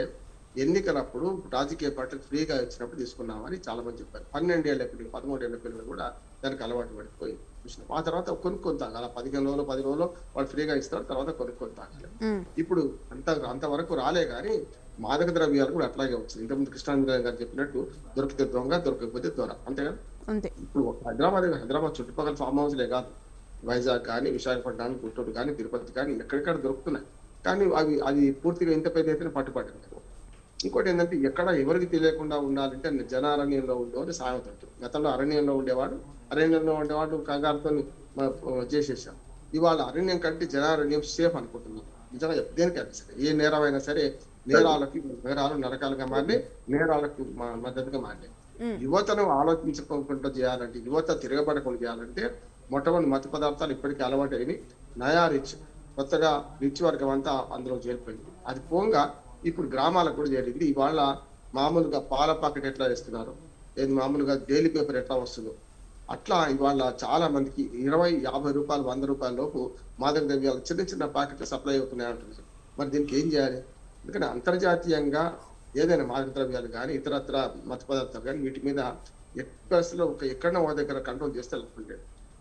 ఎన్నికలప్పుడు రాజకీయ పార్టీలు ఫ్రీగా ఇచ్చినప్పుడు తీసుకున్నామని చాలా మంది చెప్పారు. 12 ఏళ్ల పిల్లలు 13 ఏళ్ల పిల్లలు కూడా దానికి అలవాటు పడిపోయి చూసినాం. ఆ తర్వాత కొనుక్కొని తాగాలి, 15 రోజులు 10 రోజులు వాళ్ళు ఫ్రీగా ఇస్తారు, తర్వాత కొనుక్కొని తాగాలి. ఇప్పుడు అంతవరకు రాలే కానీ మాదక ద్రవ్యాలు కూడా అట్లాగే వచ్చింది. ఇంతకుముందు కృష్ణాంజలి గారు చెప్పినట్టు దొరికితే దొంగ, దొరకకపోతే దొర, అంతేగా. ఇప్పుడు హైదరాబాద్ చుట్టుపక్కల ఫామ్ హౌస్లే కాదు, వైజాగ్ కానీ, విశాఖపట్నం, గుంటూరు కానీ, తిరుపతి కానీ ఎక్కడెక్కడ దొరుకుతున్నాయి. కానీ అది పూర్తిగా ఇంత పెద్ద ఎత్తున పట్టుబడింది. ఇంకోటి ఏంటంటే, ఎక్కడ ఎవరికి తెలియకుండా ఉండాలంటే జనారణ్యంలో ఉండేవాడు సాయమవుతాడు. గతంలో అరణ్యంలో ఉండేవాడు కంగారుతో చేసేసాం. ఇవాళ అరణ్యం కంటే జనారణ్యం సేఫ్ అనుకుంటున్నాం. నిజంగా దేనికైనా సరే, ఏ నేరమైనా సరే నేరాలు నరకాలుగా మారి నేరాలకు మద్దతుగా మారినాయి. యువతను ఆలోచించుకోకుండా చేయాలంటే, యువత తిరగబడకుండా చేయాలంటే మొట్టమొదటి మత్తు పదార్థాలు ఇప్పటికీ అలవాటు అయినాయి. నయా రిచ్, కొత్తగా రిచ్ వర్గం అంతా అందులో చేరిపోయింది. అది పోగా ఇప్పుడు గ్రామాలకు కూడా చేరింది. ఇవాళ మామూలుగా పాల పాకెట్ ఎట్లా వేస్తున్నారు, ఏది మామూలుగా డైలీ పేపర్ ఎట్లా వస్తుందో అట్లా ఇవాళ చాలా మందికి 20, 50 రూపాయలు, 100 రూపాయల లోపు మాదక ద్రవ్యాలు చిన్న చిన్న ప్యాకెట్లు సప్లై అవుతున్నాయి అంటున్నారు. మరి దీనికి ఏం చేయాలి? ఎందుకంటే అంతర్జాతీయంగా ఏదైనా మాదక ద్రవ్యాలు కానీ ఇతరత్ర మత్తు పదార్థాలు కానీ వీటి మీద ఎక్కడైనా ఒక దగ్గర కంట్రోల్ చేస్తే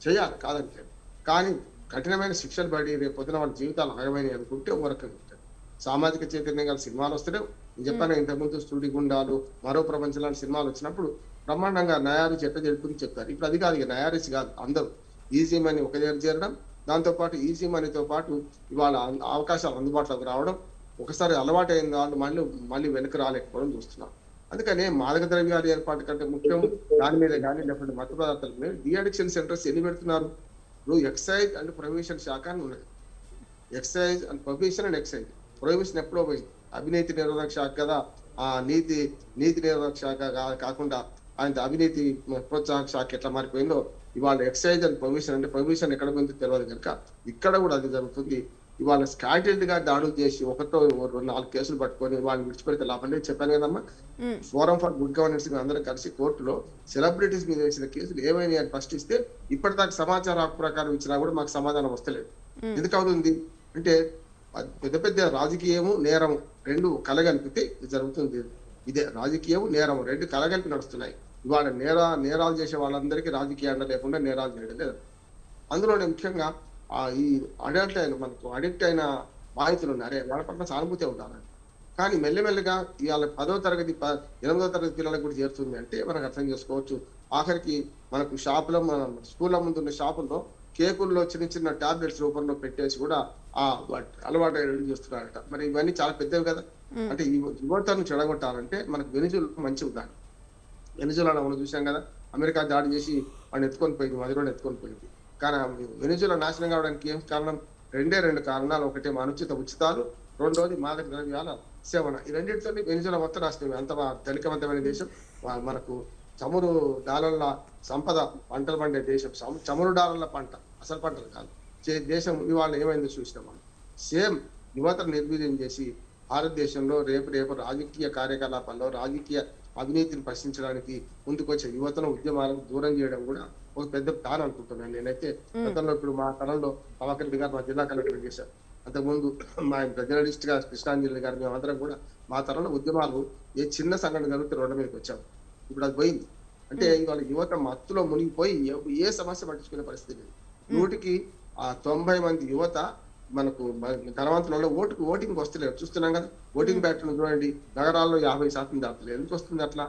చేయాలి, కాదంటే. కానీ కఠినమైన శిక్షలు పడి రేపు పొద్దున వాళ్ళ జీవితాలు ఆగమైనవి అనుకుంటే ఒక రకంగా ఉంటాయి. సామాజిక చైతన్యం గల సినిమాలు వస్తేనే, నేను చెప్పాను ఇంతకుముందు స్టూడి గుండాలు, మరో ప్రపంచం లాంటి సినిమాలు వచ్చినప్పుడు బ్రహ్మాండంగా నయారిసి ఎట్లా జరుగుతుంది చెప్తారు. ఇప్పుడు అది కాదు, ఇక నయారిసి కాదు, అందరూ ఈజీ మనీ ఒక దగ్గర చేరడం, దాంతోపాటు ఈజీ మనీతో పాటు ఇవాళ అవకాశాలు అందుబాటులోకి రావడం, ఒకసారి అలవాటు అయిన వాళ్ళు మళ్ళీ వెనక్కి రాలేకపోవడం చూస్తున్నాం. అందుకనే మాదక ద్రవ్యాల ఏర్పాటు కంటే ముఖ్యం దాని మీద కానీ లేకపోతే మత్తు పదార్థాల మీద డిఅడిక్షన్ సెంటర్స్ ఎన్ని పెడుతున్నారు. ఇప్పుడు ఎక్సైజ్ అండ్ ప్రొహిబిషన్ శాఖ అని ఉన్నది. Excise and prohibition and excise. Prohibition ఎప్పుడో పోయింది, అవినీతి నిరోధక శాఖ కదా, ఆ నీతి నిరోధక శాఖ కాకుండా ఆయన అవినీతి ప్రోత్సాహక శాఖ ఎట్లా మారిపోయిందో ఇవాళ ఎక్సైజ్ అండ్ ప్రొహిబిషన్ అంటే ప్రొహిబిషన్ ఎక్కడ పోయిందో తెలియదు కనుక ఇక్కడ కూడా అది జరుగుతుంది. ఇవాళ స్కాటెడ్ గా దాడులు చేసి 1-4 కేసులు పట్టుకొని వాళ్ళని విడిచిపెడితే లాభం లేదు. చెప్పాను కదమ్మా, ఫోరం ఫర్ గుడ్ గవర్నెన్స్ అందరూ కలిసి కోర్టులో సెలబ్రిటీస్ మీద వేసిన కేసులు ఏమైనా అని ఫస్ట్ ఇస్తే ఇప్పటిదాకా సమాచార హక్కు ప్రకారం ఇచ్చినా కూడా మాకు సమాధానం వస్తలేదు. ఎందుకు అవుతుంది అంటే పెద్ద పెద్ద రాజకీయము నేరము రెండు కలగలిపితే జరుగుతుంది. ఇదే రాజకీయము నేరము రెండు కలగలిపి నడుస్తున్నాయి. ఇవాళ నేరాలు చేసే వాళ్ళందరికీ రాజకీయ అండ లేకుండా నేరాలు చేయడం లేదు. అందులోనే ముఖ్యంగా ఈ మనకు అడిక్ట్ అయిన బాధితులు ఉన్నారే వాళ్ళ పట్ల సానుభూతి ఉండాలి. కానీ మెల్లమెల్లగా ఇవాళ 10వ తరగతి 8వ తరగతి పిల్లలకు కూడా చేరుతుంది అంటే మనకు అర్థం చేసుకోవచ్చు. ఆఖరికి మనకు స్కూళ్ళ ముందు ఉన్న షాపుల్లో కేకుల్లో చిన్న చిన్న టాబ్లెట్స్ రూపంలో పెట్టేసి కూడా అలవాటు రెడీ చేస్తున్నారట. మరి ఇవన్నీ చాలా పెద్దవి కదా. అంటే యువతను చెడగొట్టాలంటే మనకు వెనిజులా మంచి ఉదాహరణ. వెనిజులాలో మనం చూసాం కదా, అమెరికా దాడి చేసి వాడిని ఎత్తుకొని పోయింది, మదిలో ఎత్తుకొని పోయింది. కానీ వెనిజులా నాశనం కావడానికి ఏం కారణం? రెండు కారణాలు. ఒకటి అనుచిత ఉచితాలు, రెండోది మాదక ద్రవ్యాల సేవన. ఈ రెండింటితో వెనిజులా మొత్తం నాశనం. అంత తేలికవంతమైన దేశం. మనకు చమురు డాలర్ల సంపద, పంటలు పండే దేశం, చమురు డాలర్ల పంట, అసలు పంటలు కాదు దేశం. ఇవాళ ఏమైందో చూసినాం మనం. సేమ్ యువతను నిర్వీర్యం చేసి భారతదేశంలో రేపు రాజకీయ కార్యకలాపాల్లో రాజకీయ అవినీతిని ప్రశ్నించడానికి ముందుకొచ్చే యువతను ఉద్యమాలకు దూరం చేయడం కూడా ఒక పెద్ద ప్లాన్ అనుకుంటున్నాను నేనైతే. గతంలో ఇప్పుడు మా తరంలో ప్రభాకర్ రెడ్డి గారు మా జిల్లా కలెక్టర్ చేశారు. అంతకుముందు మా జర్నలిస్ట్ గా కృష్ణాంజలి గారు మేమందరం కూడా మా తరంలో ఉద్యమాలు ఏ చిన్న సంఘటన జరిగితే రోడ్ల మీదకి వచ్చాము. ఇప్పుడు అది పోయింది. అంటే ఇవాళ యువత మత్తులో మునిగిపోయి ఏ సమస్య పట్టించుకునే పరిస్థితి లేదు. 100కి 90 మంది యువత మనకు ధనవంతులలో ఓటింగ్ వస్తలేదు. చూస్తున్నాం కదా, ఓటింగ్ ప్యాటర్న్ చూడండి, నగరాల్లో 50% దాటలేదు. ఎందుకు వస్తుంది అట్లా?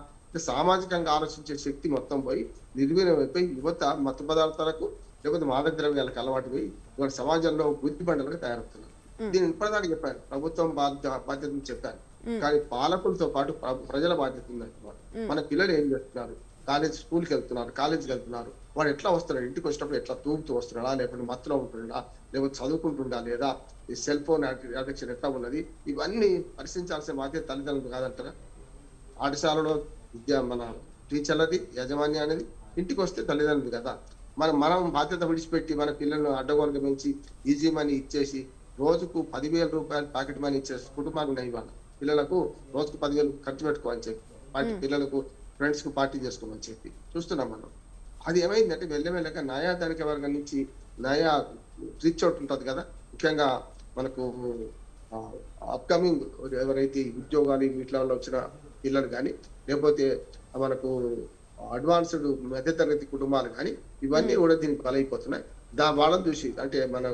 సామాజికంగా ఆలోచించే శక్తి మొత్తం పోయి నిర్వీర్యమైపోయి యువత మత్తు పదార్థాలకు లేకపోతే మాదక ద్రవ్యాలకు అలవాటు పోయి ఇవాళ సమాజంలో బుద్ధి బండలుగా తయారవుతున్నారు. దీన్ని ఇప్పటిదాకా చెప్పాను, ప్రభుత్వం బాధ్యతను చెప్పాను. కానీ పాలకులతో పాటు ప్రజల బాధ్యత ఉందంటున్నారు. మన పిల్లలు ఏం చేస్తున్నారు? స్కూల్కి వెళ్తున్నారు, కాలేజీకి వెళ్తున్నారు. వాడు ఎట్లా వస్తున్నాడు? ఇంటికి వచ్చినప్పుడు ఎట్లా తూగుతూ వస్తున్నాడా, లేకపోతే మత్తులో ఉంటుండా, లేకపోతే చదువుకుంటుండా, లేదా ఈ సెల్ ఫోన్ అడిక్షన్ ఎట్లా ఉన్నది? ఇవన్నీ పరిశీలించాల్సిన బాధ్యత తల్లిదండ్రులు కాదంటారా? పాఠశాలలో మన టీచర్లది, యాజమాన్యం అనేది. ఇంటికి వస్తే తల్లిదండ్రులు కదా. మనం బాధ్యత విడిచిపెట్టి మన పిల్లలను అడ్డగోలుగా పెంచి ఈజీ మనీ ఇచ్చేసి రోజుకు 10,000 రూపాయలు ప్యాకెట్ మనీ ఇచ్చేసి కుటుంబాలు ఉన్నాయి. వాళ్ళ పిల్లలకు రోజుకు 10,000 ఖర్చు పెట్టుకోమని చెప్పి పిల్లలకు ఫ్రెండ్స్ కు పార్టీ చేసుకోమని చెప్పి చూస్తున్నాం మనం. అది ఏమైందంటే మెల్లమెల్లగా నయా ధనిక వర్గం నుంచి నయా రిచ్ అవుట్ ఉంటుంది కదా. ముఖ్యంగా మనకు అప్కమింగ్ ఎవరైతే ఉద్యోగాలు వీటిలో వచ్చిన పిల్లలు కానీ, లేకపోతే మనకు అడ్వాన్స్డ్ మధ్యతరగతి కుటుంబాలు కానీ, ఇవన్నీ కూడా దీనికి బలైపోతున్నాయి. వాళ్ళని చూసి అంటే మన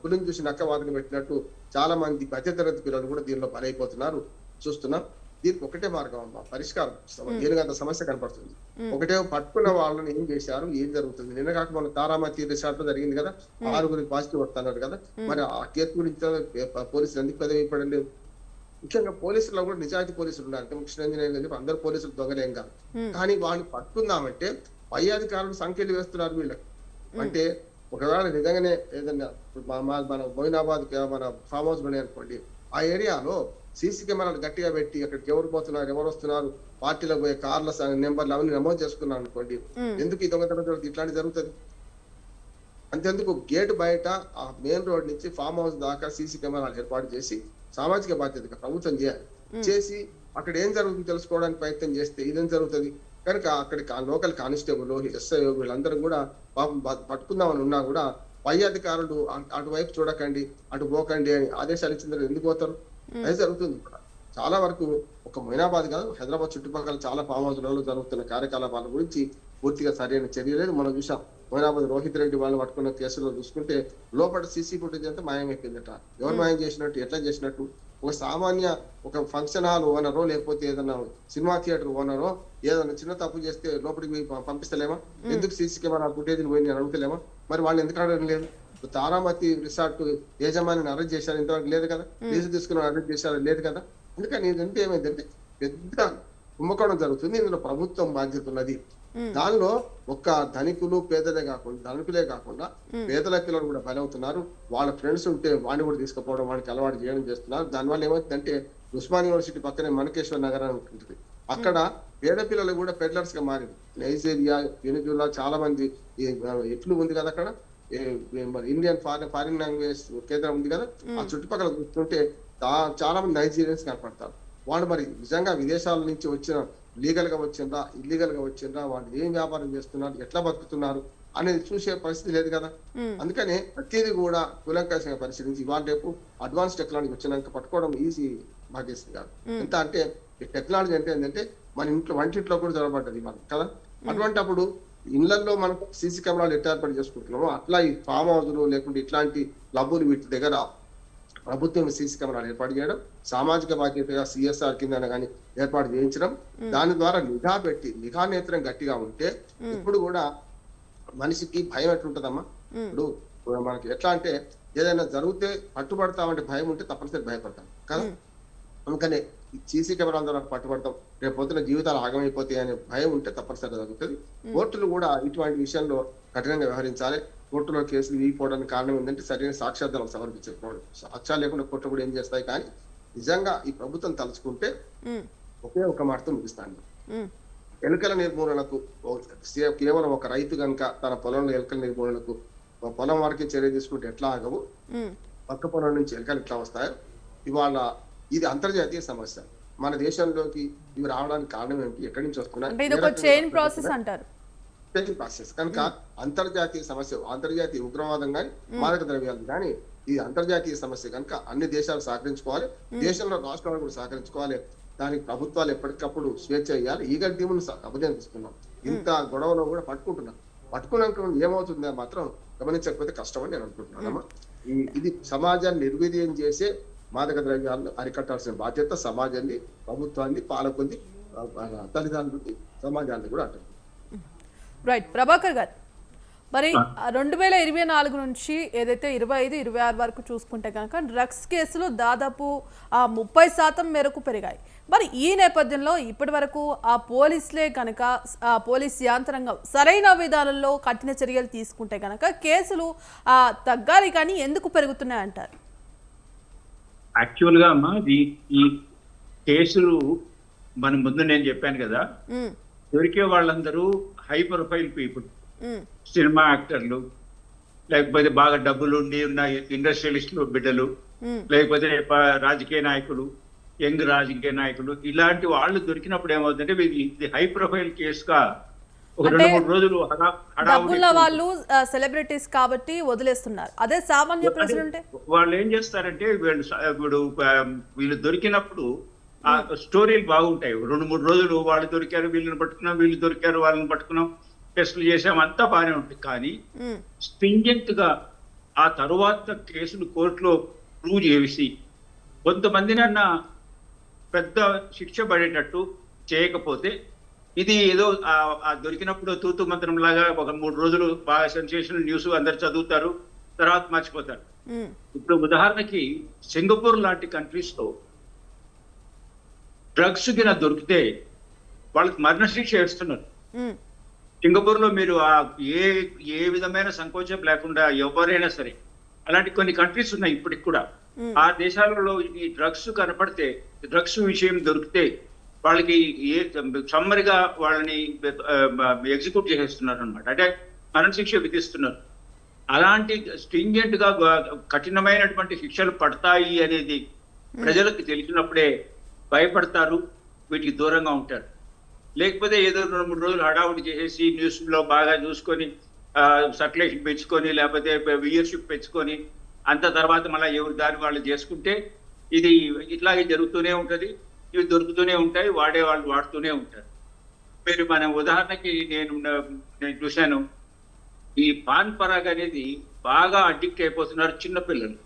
పులిని చూసి నక్క వాదన పెట్టినట్టు చాలా మంది మధ్యతరగతి పిల్లలు కూడా దీనిలో బలైపోతున్నారు చూస్తున్నాం. దీనికి ఒకటే మార్గం అమ్మా, పరిష్కారం. దీనికి అంత సమస్య కనపడుతుంది. ఒకటే పట్టుకున్న వాళ్ళని ఏం చేశారు, ఏం జరుగుతుంది? నిన్న కాక మన తారామతి రిసార్ట్ లో జరిగింది కదా, 6 పాజిటివ్ వస్తున్నారు కదా. మరి ఆ కేసు గురించి పోలీసులు ఎందుకు పెద్ద ఇవ్వడం? ముఖ్యంగా పోలీసుల్లో కూడా నిజాయితీ పోలీసులు ఉన్నారు. అంటే కృష్ణాంజనేయులు అందరు పోలీసులు దొంగలేం కాదు. కానీ వాళ్ళని పట్టుకుందామంటే పై అధికారులు సంఖ్యలు వేస్తున్నారు వీళ్ళకి. అంటే ఒకవేళ నిజంగానే ఏదన్నా మన మొయినాబాద్ మన ఫామ్ హౌస్ లోనే అనుకోండి, ఆ ఏరియాలో సీసీ కెమెరాలు గట్టిగా పెట్టి అక్కడికి ఎవరు పోతున్నారు, ఎవరు వస్తున్నారు, పార్టీలో పోయే కార్ల నెంబర్లు అవన్నీ నమోదు చేసుకున్నారు అనుకోండి, ఎందుకు ఈ దొంగతనం ఇట్లాంటి జరుగుతుంది? అంతెందుకు గేట్ బయట ఆ మెయిన్ రోడ్ నుంచి ఫామ్ హౌస్ దాకా సీసీ కెమెరాలు ఏర్పాటు చేసి సామాజిక బాధ్యతగా ప్రభుత్వం చేయాలి. చేసి అక్కడ ఏం జరుగుతుంది తెలుసుకోవడానికి ప్రయత్నం చేస్తే ఇదేం జరుగుతుంది కనుక అక్కడికి ఆ లోకల్ కానిస్టేబుల్, ఎస్ఐ వీళ్ళందరూ కూడా పాపం పట్టుకుందామని ఉన్నా కూడా పై అధికారులు అటువైపు చూడకండి, అటు పోకండి అని ఆదేశాలు ఇచ్చిన ఎందుకు పోతారు? అది జరుగుతుంది ఇక్కడ చాలా వరకు. ఒక మొయినాబాద్ కాదు, హైదరాబాద్ చుట్టుపక్కల చాలా ఫామ్ హౌస్లలో జరుగుతున్న కార్యకలాపాల గురించి పూర్తిగా సరైన చర్య లేదు. మనం చూసాం మొయినాబాద్ రోహిత్ రెడ్డి వాళ్ళు పట్టుకున్న కేసులో చూసుకుంటే లోపల సీసీ ఫుటేజ్ అంతా మాయమైపోయిందట. ఎవరు మాయం చేసినట్టు, ఎట్లా చేసినట్టు? ఒక సామాన్య ఒక ఫంక్షన్ హాల్ ఓనరో లేకపోతే ఏదైనా సినిమా థియేటర్ ఓనరో ఏదైనా చిన్న తప్పు చేస్తే లోపలికి పంపిస్తలేమా? ఎందుకు సీసీ కెమెరా ఫుటేజ్ పోయి అడుగుతలేమా? మరి వాళ్ళు ఎందుకు అడగడం లేదు? తారామతి రిసార్ట్ యజమానిని అరెస్ట్ చేశారు, ఇంతవరకు లేదు కదా. లీజు తీసుకుని అరెస్ట్ చేశారు, లేదు కదా. అందుకని ఇదంటే ఏమైందంటే పెద్ద కుంభకోణం జరుగుతుంది. ఇందులో ప్రభుత్వం బాధ్యత ఉన్నది. దానిలో ఒక్క ధనికులే కాకుండా పేదల పిల్లలు కూడా బలవుతున్నారు. వాళ్ళ ఫ్రెండ్స్ ఉంటే వాడిని కూడా తీసుకుపోవడం, వాడికి అలవాటు చేయడం చేస్తున్నారు. దానివల్ల ఏమవుతుందంటే ఉస్మాన్ యూనివర్సిటీ పక్కనే మనకేశ్వర్ నగర్ ఉంటుంది. అక్కడ పేద పిల్లలు కూడా పెడ్లర్స్ గా మారింది. నైజీరియా, వెనిజులా చాలా మంది ఎట్లు ఉంది కదా అక్కడ ఇండియన్ ఫారిన్ లాంగ్వేజ్ కేంద్రం ఉంది కదా. ఆ చుట్టుపక్కల చూస్తుంటే చాలా మంది నైజీరియన్స్ కనపడతారు. వాళ్ళు మరి నిజంగా విదేశాల నుంచి వచ్చిన లీగల్ గా వచ్చిందా, ఇల్లీగల్ గా వచ్చిందా, వాళ్ళు ఏం వ్యాపారం చేస్తున్నారు, ఎట్లా బతుకుతున్నారు అనేది చూసే పరిస్థితి లేదు కదా. అందుకనే ప్రతిదీ కూడా కూలంకషంగా పరిశీలించి ఇవాళ రేపు అడ్వాన్స్ టెక్నాలజీ వచ్చినాక పట్టుకోవడం ఈజీ భాగ్యశ్రీ గారు. ఎంత అంటే టెక్నాలజీ అంటే ఏంటంటే మన ఇంట్లో వంటింట్లో కూడా జరగబడ్డది మనం కదా. అటువంటి అప్పుడు ఇళ్లలో మనం సీసీ కెమెరాలు ఎట్లా ఏర్పాటు చేసుకుంటున్నామో అట్లా ఈ ఫామ్ హౌస్లు లేకుంటే ఇట్లాంటి క్లబ్బులు వీటి దగ్గర ప్రభుత్వం సీసీ కెమెరాలు ఏర్పాటు చేయడం, సామాజిక బాధ్యతగా సిఎస్ఆర్ కింద కానీ ఏర్పాటు చేయించడం, దాని ద్వారా నిఘా నేత్రం గట్టిగా ఉంటే ఇప్పుడు కూడా మనిషికి భయం ఎట్లుంటదమ్మా. ఇప్పుడు మనకి ఎట్లా అంటే ఏదైనా జరిగితే పట్టుబడతామంటే భయం ఉంటే తప్పనిసరి భయపడతాం కదా. అందుకనే సీసీ కెమెరాల ద్వారా పట్టుబడతాం, రేపు పొద్దున జీవితాలు ఆగమైపోతాయి అనే భయం ఉంటే తప్పనిసరిగా జరుగుతుంది. కోర్టులు కూడా ఇటువంటి విషయంలో కఠినంగా వ్యవహరించాలి. కోర్టులో కేసులు వీగిపోవడానికి కారణం ఏంటంటే సరైన సాక్ష్యాధారాలు సమర్పించకపోవడం. సాక్ష్యాలు లేకుండా కోర్టులు కూడా ఏం చేస్తాయి, కానీ నిజంగా ఈ ప్రభుత్వం తలుచుకుంటే ఒకే ఒక మాటతో ముగిస్తాను. ఎలుకల నిర్మూలనకు కేవలం ఒక రైతు కనుక తన పొలంలో ఎలుకల నిర్మూలనకు పొలం వారికి చర్య తీసుకుంటే ఎట్లా ఆగవు, పక్క పొలం నుంచి ఎలుకలు ఎట్లా వస్తాయో, ఇవాళ ఇది అంతర్జాతీయ సమస్య. మన దేశంలోకి ఇవి రావడానికి కారణం ఏంటి, ఎక్కడి నుంచి వస్తున్నాయి, చైన్ ప్రాసెస్ అంటారు. ప్రాసెస్ కనుక అంతర్జాతీయ సమస్య, అంతర్జాతీయ ఉగ్రవాదం కానీ మాదక ద్రవ్యాలు కానీ ఇది అంతర్జాతీయ సమస్య కనుక అన్ని దేశాలు సహకరించుకోవాలి, దేశంలో రాష్ట్రాలు కూడా సహకరించుకోవాలి. దానికి ప్రభుత్వాలు ఎప్పటికప్పుడు స్వేచ్ఛ ఇవ్వాలి. ఈ గడ్డీమును అభినందిస్తున్నాం. ఇంత గొడవలో కూడా పట్టుకున్నాక ఏమవుతుందో మాత్రం గమనించకపోతే కష్టం అని నేను అనుకుంటున్నాను. ఇది సమాజాన్ని నిర్వీర్యం చేసే మాదక ద్రవ్యాలను అరికట్టాల్సిన బాధ్యత సమాజాన్ని, ప్రభుత్వాన్ని, పాలకుంది, తల్లిదండ్రులకి, సమాజాన్ని కూడా అంటారు. రైట్ ప్రభాకర్ గారు, మరి 2024 నుంచి ఏదైతే 25-26 వరకు చూసుకుంటే కనుక డ్రగ్స్ కేసులు దాదాపు 30% మేరకు పెరిగాయి. మరి ఈ నేపథ్యంలో ఇప్పటి వరకు ఆ పోలీసులే కనుక పోలీస్ యాంత్రాంగం సరైన విధానంలో కఠిన చర్యలు తీసుకుంటే కనుక కేసులు తగ్గాలి, కానీ ఎందుకు పెరుగుతున్నాయి అంటారు? యాక్చువల్గా అమ్మా ఈ కేసులు మన ముందు నేను చెప్పాను కదా, దొరికే వాళ్ళందరూ హై ప్రొఫైల్ పీపుల్, సినిమా యాక్టర్లు, లేకపోతే బాగా డబ్బులు ఉన్న ఇండస్ట్రియలిస్టులు బిడ్డలు, లేకపోతే రాజకీయ నాయకులు, యంగ్ రాజకీయ నాయకులు, ఇలాంటి వాళ్ళు దొరికినప్పుడు ఏమవుతుందంటే ఇది హై ప్రొఫైల్ కేసుగా ఒక 2-3 రోజులు డబ్బున్న వాళ్ళు సెలబ్రిటీస్ కాబట్టి వదిలేస్తున్నారు. అదే సామాన్య ప్రజలు ఉంటే వాళ్ళు ఏం చేస్తారంటే వీళ్ళు దొరికినప్పుడు ఆ స్టోరీలు బాగుంటాయి. 2-3 రోజులు వాళ్ళు దొరికారు, వీళ్ళని పట్టుకున్నాం, వీళ్ళు దొరికారు, వాళ్ళని పట్టుకున్నాం, టెస్టులు చేసాం, అంతా బాగానే ఉంటుంది. కానీ స్ట్రింజెంట్ గా ఆ తరువాత కేసులు కోర్టులో ప్రూవ్ చేసి కొంతమందినన్నా పెద్ద శిక్ష పడేటట్టు చేయకపోతే ఇది ఏదో దొరికినప్పుడు తూతు మంత్రం లాగా ఒక 3 రోజులు బాగా సెన్సేషనల్ న్యూస్ అందరు చదువుతారు, తర్వాత మర్చిపోతారు. ఇప్పుడు ఉదాహరణకి సింగపూర్ లాంటి కంట్రీస్ లో డ్రగ్స్ కింద దొరికితే వాళ్ళకి మరణశిక్ష వేస్తున్నారు. సింగపూర్ లో మీరు ఏ విధమైన సంకోచం లేకుండా ఎవరైనా సరే, అలాంటి కొన్ని కంట్రీస్ ఉన్నాయి ఇప్పటికి కూడా. ఆ దేశాలలో ఈ డ్రగ్స్ కనపడితే, డ్రగ్స్ విషయం దొరికితే వాళ్ళకి సమ్మరిగా వాళ్ళని ఎగ్జిక్యూట్ చేసేస్తున్నారు అనమాట, అంటే మరణశిక్ష విధిస్తున్నారు. అలాంటి స్ట్రింజెంట్ గా కఠినమైనటువంటి శిక్షలు పడతాయి అనేది ప్రజలకు తెలిసినప్పుడే భయపడతారు, వీటికి దూరంగా ఉంటారు. లేకపోతే ఏదో 2-3 రోజులు హడావుడి చేసేసి న్యూస్ లో బాగా చూసుకొని సర్క్యులేషన్ పెంచుకొని, లేకపోతే వ్యూయర్షిప్ పెంచుకొని, అంత తర్వాత మళ్ళీ ఎవరి దారి వాళ్ళు చేసుకుంటే ఇది ఇట్లాగే జరుగుతూనే ఉంటది. ఇవి దొరుకుతూనే ఉంటాయి, వాడేవాళ్ళు వాడుతూనే ఉంటారు. మీరు మన ఉదాహరణకి నేను చూశాను, ఈ పాన్ పరాగ్ అనేది బాగా అడిక్ట్ అయిపోతున్నారు చిన్నపిల్లలు.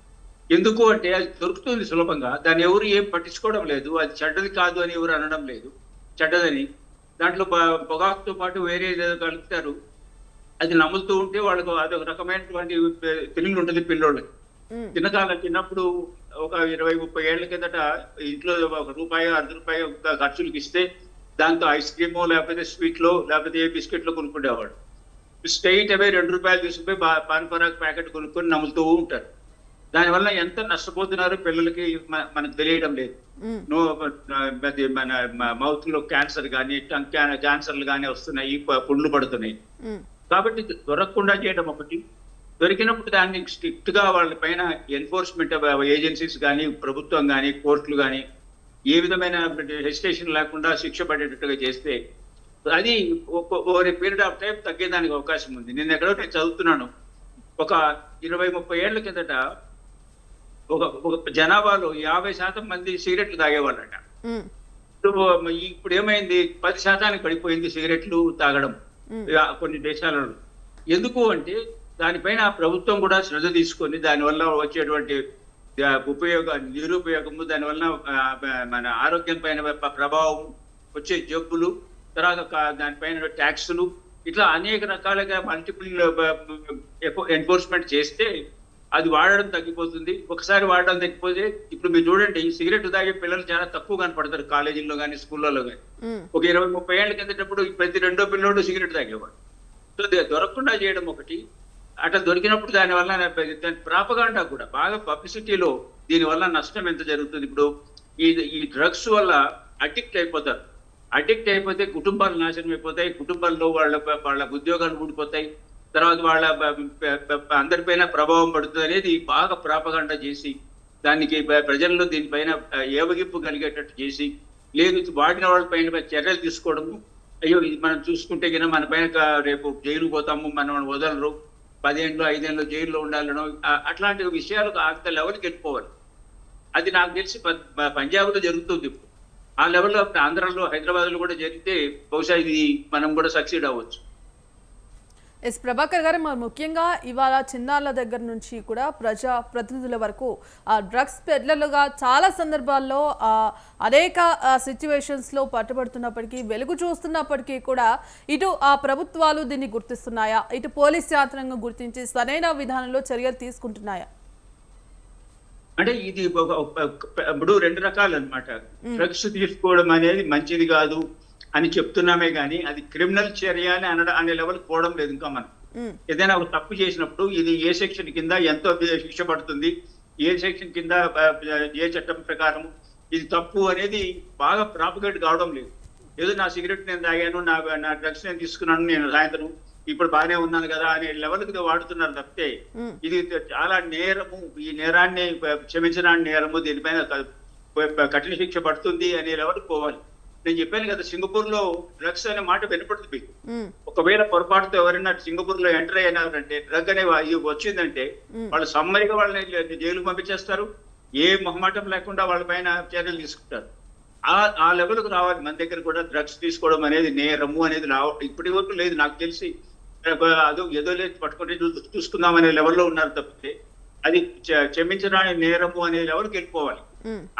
ఎందుకు అంటే అది దొరుకుతుంది సులభంగా, దాన్ని ఎవరు ఏం పట్టించుకోవడం లేదు, అది చెడ్డది కాదు అని ఎవరు అనడం లేదు, చెడ్డదని. దాంట్లో పొగాకుతో పాటు వేరే ఏదో కలుపుతారు, అది నమ్ముతూ ఉంటే వాళ్ళకు అదొక రకమైనటువంటి తెలివి ఉంటుంది పిల్లోళ్ళకి. చిన్నప్పుడు ఒక 20-30 ఏళ్ల కిందట ఇంట్లో ₹1-2 ఖర్చులకి ఇస్తే దాంతో ఐస్ క్రీమో లేకపోతే స్వీట్లో లేకపోతే ఏ బిస్కెట్లో కొనుక్కునేవాడు. స్ట్రైట్ అవే ₹2 తీసుకుపోయి పాన్ పరాగ్ ప్యాకెట్ కొనుక్కొని నమ్ముతూ ఉంటారు. దానివల్ల ఎంత నష్టపోతున్నారో పిల్లలకి మనకు తెలియడం లేదు. మన మౌత్ లో క్యాన్సర్ కానీ, టంగ్ క్యాన్సర్లు కానీ వస్తున్నాయి, పుండ్లు పడుతున్నాయి. కాబట్టి దొరకకుండా చేయడం ఒకటి, దొరికినప్పుడు దాన్ని స్ట్రిక్ట్ గా వాళ్ళ పైన ఎన్ఫోర్స్మెంట్ ఏజెన్సీస్ కానీ, ప్రభుత్వం కానీ, కోర్టులు కానీ ఏ విధమైన హెసిటేషన్ లేకుండా శిక్ష పడేటట్టుగా చేస్తే అది ఓవర్ పీరియడ్ ఆఫ్ టైం తగ్గేదానికి అవకాశం ఉంది. నేను ఎక్కడో నేను చదువుతున్నాను, ఒక 20-30 ఏళ్ల కిందట ఒక జనాభాలో 50% మంది సిగరెట్లు తాగేవాళ్ళట. ఇప్పుడు ఏమైంది, 10% పడిపోయింది సిగరెట్లు తాగడం కొన్ని దేశాలలో. ఎందుకు అంటే దానిపైన ప్రభుత్వం కూడా శ్రద్ధ తీసుకొని దానివల్ల వచ్చేటువంటి నిరుపయోగము, దానివల్ల మన ఆరోగ్యం పైన ప్రభావం, వచ్చే జబ్బులు, తర్వాత దానిపైన ట్యాక్సులు, ఇట్లా అనేక రకాలుగా మల్టిపుల్ ఎన్ఫోర్స్మెంట్ చేస్తే అది వాడడం తగ్గిపోతుంది. ఒకసారి వాడడం తగ్గిపోతే ఇప్పుడు మీరు చూడండి, ఈ సిగరెట్ తాగే పిల్లలు చాలా తక్కువ కనపడతారు కాలేజీల్లో కానీ స్కూళ్ళలో కానీ. ఒక 20-30 ఏళ్ళ కిందటప్పుడు ప్రతి రెండో పిల్లోడు సిగరెట్ తాగేవాడు. సో దొరకకుండా చేయడం ఒకటి, అట్లా దొరికినప్పుడు దానివల్ల ప్రాపగాండా కూడా బాగా పబ్లిసిటీలో దీనివల్ల నష్టం ఎంత జరుగుతుంది. ఇప్పుడు ఈ డ్రగ్స్ వల్ల అడిక్ట్ అయిపోతారు. అడిక్ట్ అయిపోతే కుటుంబాలు నాశనం అయిపోతాయి, కుటుంబాల్లో వాళ్ళ ఉద్యోగాలు ఊడిపోతాయి, తర్వాత వాళ్ళ అందరిపైన ప్రభావం పడుతుంది అనేది బాగా ప్రాపగాండా చేసి దానికి ప్రజల్లో దీనిపైన ఏవగింపు కలిగేటట్టు చేసి, లేదు వాడిన వాళ్ళ పైన చర్యలు తీసుకోవడము. అయ్యో ఇది మనం చూసుకుంటే కన్నా మన పైన రేపు జైలు పోతాము, మనం వదలరు, 10 ఏళ్ళు 5 ఏళ్ళు జైల్లో ఉండాలనో అట్లాంటి విషయాలు అంత లెవెల్కి వెళ్ళిపోవాలి. అది నాకు తెలిసి పంజాబ్లో జరుగుతుంది ఇప్పుడు. ఆ లెవెల్లో ఆంధ్రాలో హైదరాబాద్లో కూడా జరిగితే బహుశా ఇది మనం కూడా సక్సీడ్ అవ్వచ్చు. ఎస్ ప్రభాకర్ గారు, మరి ముఖ్యంగా ఇవాళ చిన్నారుల దగ్గర నుంచి కూడా ప్రజా ప్రతినిధుల వరకు డ్రగ్స్ పెడ్లర్లుగా చాలా సందర్భాల్లో అనేక సిచ్యువేషన్స్లో పట్టుబడుతున్నప్పటికీ, వెలుగు చూస్తున్నప్పటికీ కూడా ఇటు ఆ ప్రభుత్వాలు దీన్ని గుర్తిస్తున్నాయా, ఇటు పోలీస్ యంత్రాంగం గుర్తించి సరైన విధానంలో చర్యలు తీసుకుంటున్నాయా? అంటే ఇది ఇప్పుడు 2 రకాలు అన్నమాట. డ్రగ్స్ తీసుకోవడం అనేది మంచిది కాదు అని చెప్తున్నామే కానీ అది క్రిమినల్ చర్య అని అనే లెవెల్ పోవడం లేదు. ఇంకా మనం ఏదైనా ఒక తప్పు చేసినప్పుడు ఇది ఏ సెక్షన్ కింద ఎంతో శిక్ష పడుతుంది, ఏ సెక్షన్ కింద ఏ చట్టం ప్రకారం ఇది తప్పు అనేది బాగా ప్రాపగేట్ కావడం లేదు. ఏదో నా సిగరెట్ నేను తాగాను, నా డ్రగ్స్ నేను తీసుకున్నాను, నేను సాయంత్రం ఇప్పుడు బాగానే ఉన్నాను కదా అనే లెవెల్కి వాడుతున్నారు తప్పితే ఇది చాలా నేరము, ఈ నేరాన్ని క్షమించడానికి నేరము, దీనిపైన కఠిన శిక్ష పడుతుంది అనే లెవెల్కి పోవాలి. నేను చెప్పాను కదా, సింగపూర్ లో డ్రగ్స్ అనే మాట వినపడుతుంది మీకు. ఒకవేళ పొరపాటుతో ఎవరైనా సింగపూర్ లో ఎంటర్ అయినారంటే, డ్రగ్ అనే వచ్చిందంటే వాళ్ళు సమ్మరిగా వాళ్ళని జైలుకు పంపించేస్తారు, ఏ మొహమాటం లేకుండా వాళ్ళ పైన చర్యలు తీసుకుంటారు. ఆ లెవెల్కు రావాలి. మన దగ్గర కూడా డ్రగ్స్ తీసుకోవడం అనేది నేరము అనేది ఇప్పటి వరకు లేదు. నాకు తెలిసి అదో ఏదో లేదు పట్టుకుంటే చూసుకుందాం అనే లెవెల్లో ఉన్నారు తప్పితే అది క్షమించడానికి నేరము అనే లెవెల్కి వెళ్ళిపోవాలి.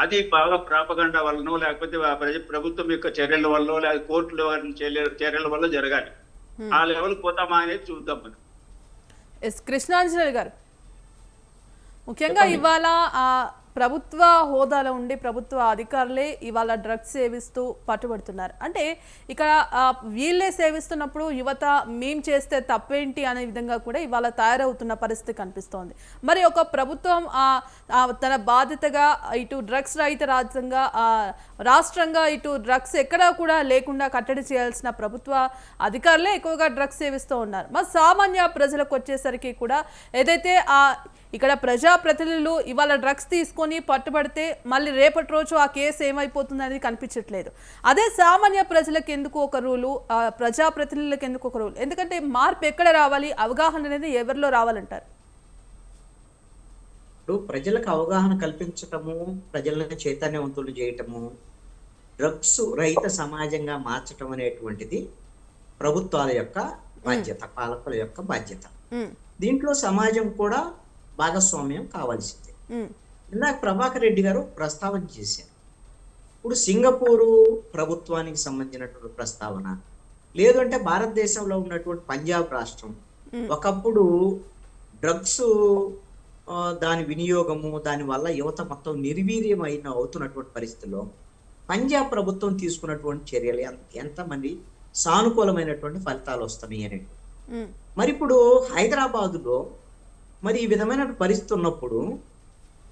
అది బాగా ప్రాపగండా వల్లనో లేకపోతే ప్రభుత్వం యొక్క చర్యల వల్ల లేకపోతే కోర్టుల చర్యల వల్ల జరగాలి. ఆ లెవెల్ పోతామా అనేది చూద్దాం మనం. ఎస్ కృష్ణాంజనేయులు గారు, ముఖ్యంగా ఇవాళ ప్రభుత్వ హోదాలో ఉండి ప్రభుత్వ అధికారులే ఇవాళ డ్రగ్స్ సేవిస్తూ పట్టుబడుతున్నారు. అంటే ఇక్కడ వీళ్ళే సేవిస్తున్నప్పుడు యువత మేం చేస్తే తప్పేంటి అనే విధంగా కూడా ఇవాళ తయారవుతున్న పరిస్థితి కనిపిస్తోంది. మరి ఒక ప్రభుత్వం తన బాధ్యతగా ఇటు డ్రగ్స్ రహిత రాష్ట్రంగా ఇటు డ్రగ్స్ ఎక్కడా కూడా లేకుండా కట్టడి చేయాల్సిన ప్రభుత్వ అధికారులే ఎక్కువగా డ్రగ్స్ సేవిస్తూ ఉన్నారు. మరి సామాన్య ప్రజలకు వచ్చేసరికి కూడా ఏదైతే ఇక్కడ ప్రజాప్రతినిధులు ఇవాళ డ్రగ్స్ తీసుకొని పట్టుబడితే మళ్ళీ రేపటి రోజు ఆ కేసు ఏమైపోతుంది అనేది కనిపించట్లేదు. అదే సామాన్య ప్రజలకు ఎందుకు ఒక రూలు, ప్రజాప్రతినిధులకు ఎందుకు ఒక రూలు? ఎందుకంటే మార్పు ఎక్కడ రావాలి, అవగాహన అనేది ఎవరిలో రావాలంటారు? ఇప్పుడు ప్రజలకు అవగాహన కల్పించటము, ప్రజలను చైతన్యవంతులు చేయటము, డ్రగ్స్ రహిత సమాజంగా మార్చటం అనేటువంటిది ప్రభుత్వాల యొక్క బాధ్యత, పాలకుల యొక్క బాధ్యత. దీంట్లో సమాజం కూడా భాగస్వామ్యం కావాల్సిందే. ఇందాక ప్రభాకర్ రెడ్డి గారు ప్రస్తావన చేశారు. ఇప్పుడు సింగపూరు ప్రభుత్వానికి సంబంధించినటువంటి ప్రస్తావన, లేదు అంటే భారతదేశంలో ఉన్నటువంటి పంజాబ్ రాష్ట్రం ఒకప్పుడు డ్రగ్స్ దాని వినియోగము, దాని వల్ల యువత మొత్తం నిర్వీర్యం అవుతున్నటువంటి పరిస్థితుల్లో పంజాబ్ ప్రభుత్వం తీసుకున్నటువంటి చర్యలు ఎంతమంది సానుకూలమైనటువంటి ఫలితాలు వస్తున్నాయి అనేది. మరి ఇప్పుడు హైదరాబాదులో మరి ఈ విధమైన పరిస్థితి ఉన్నప్పుడు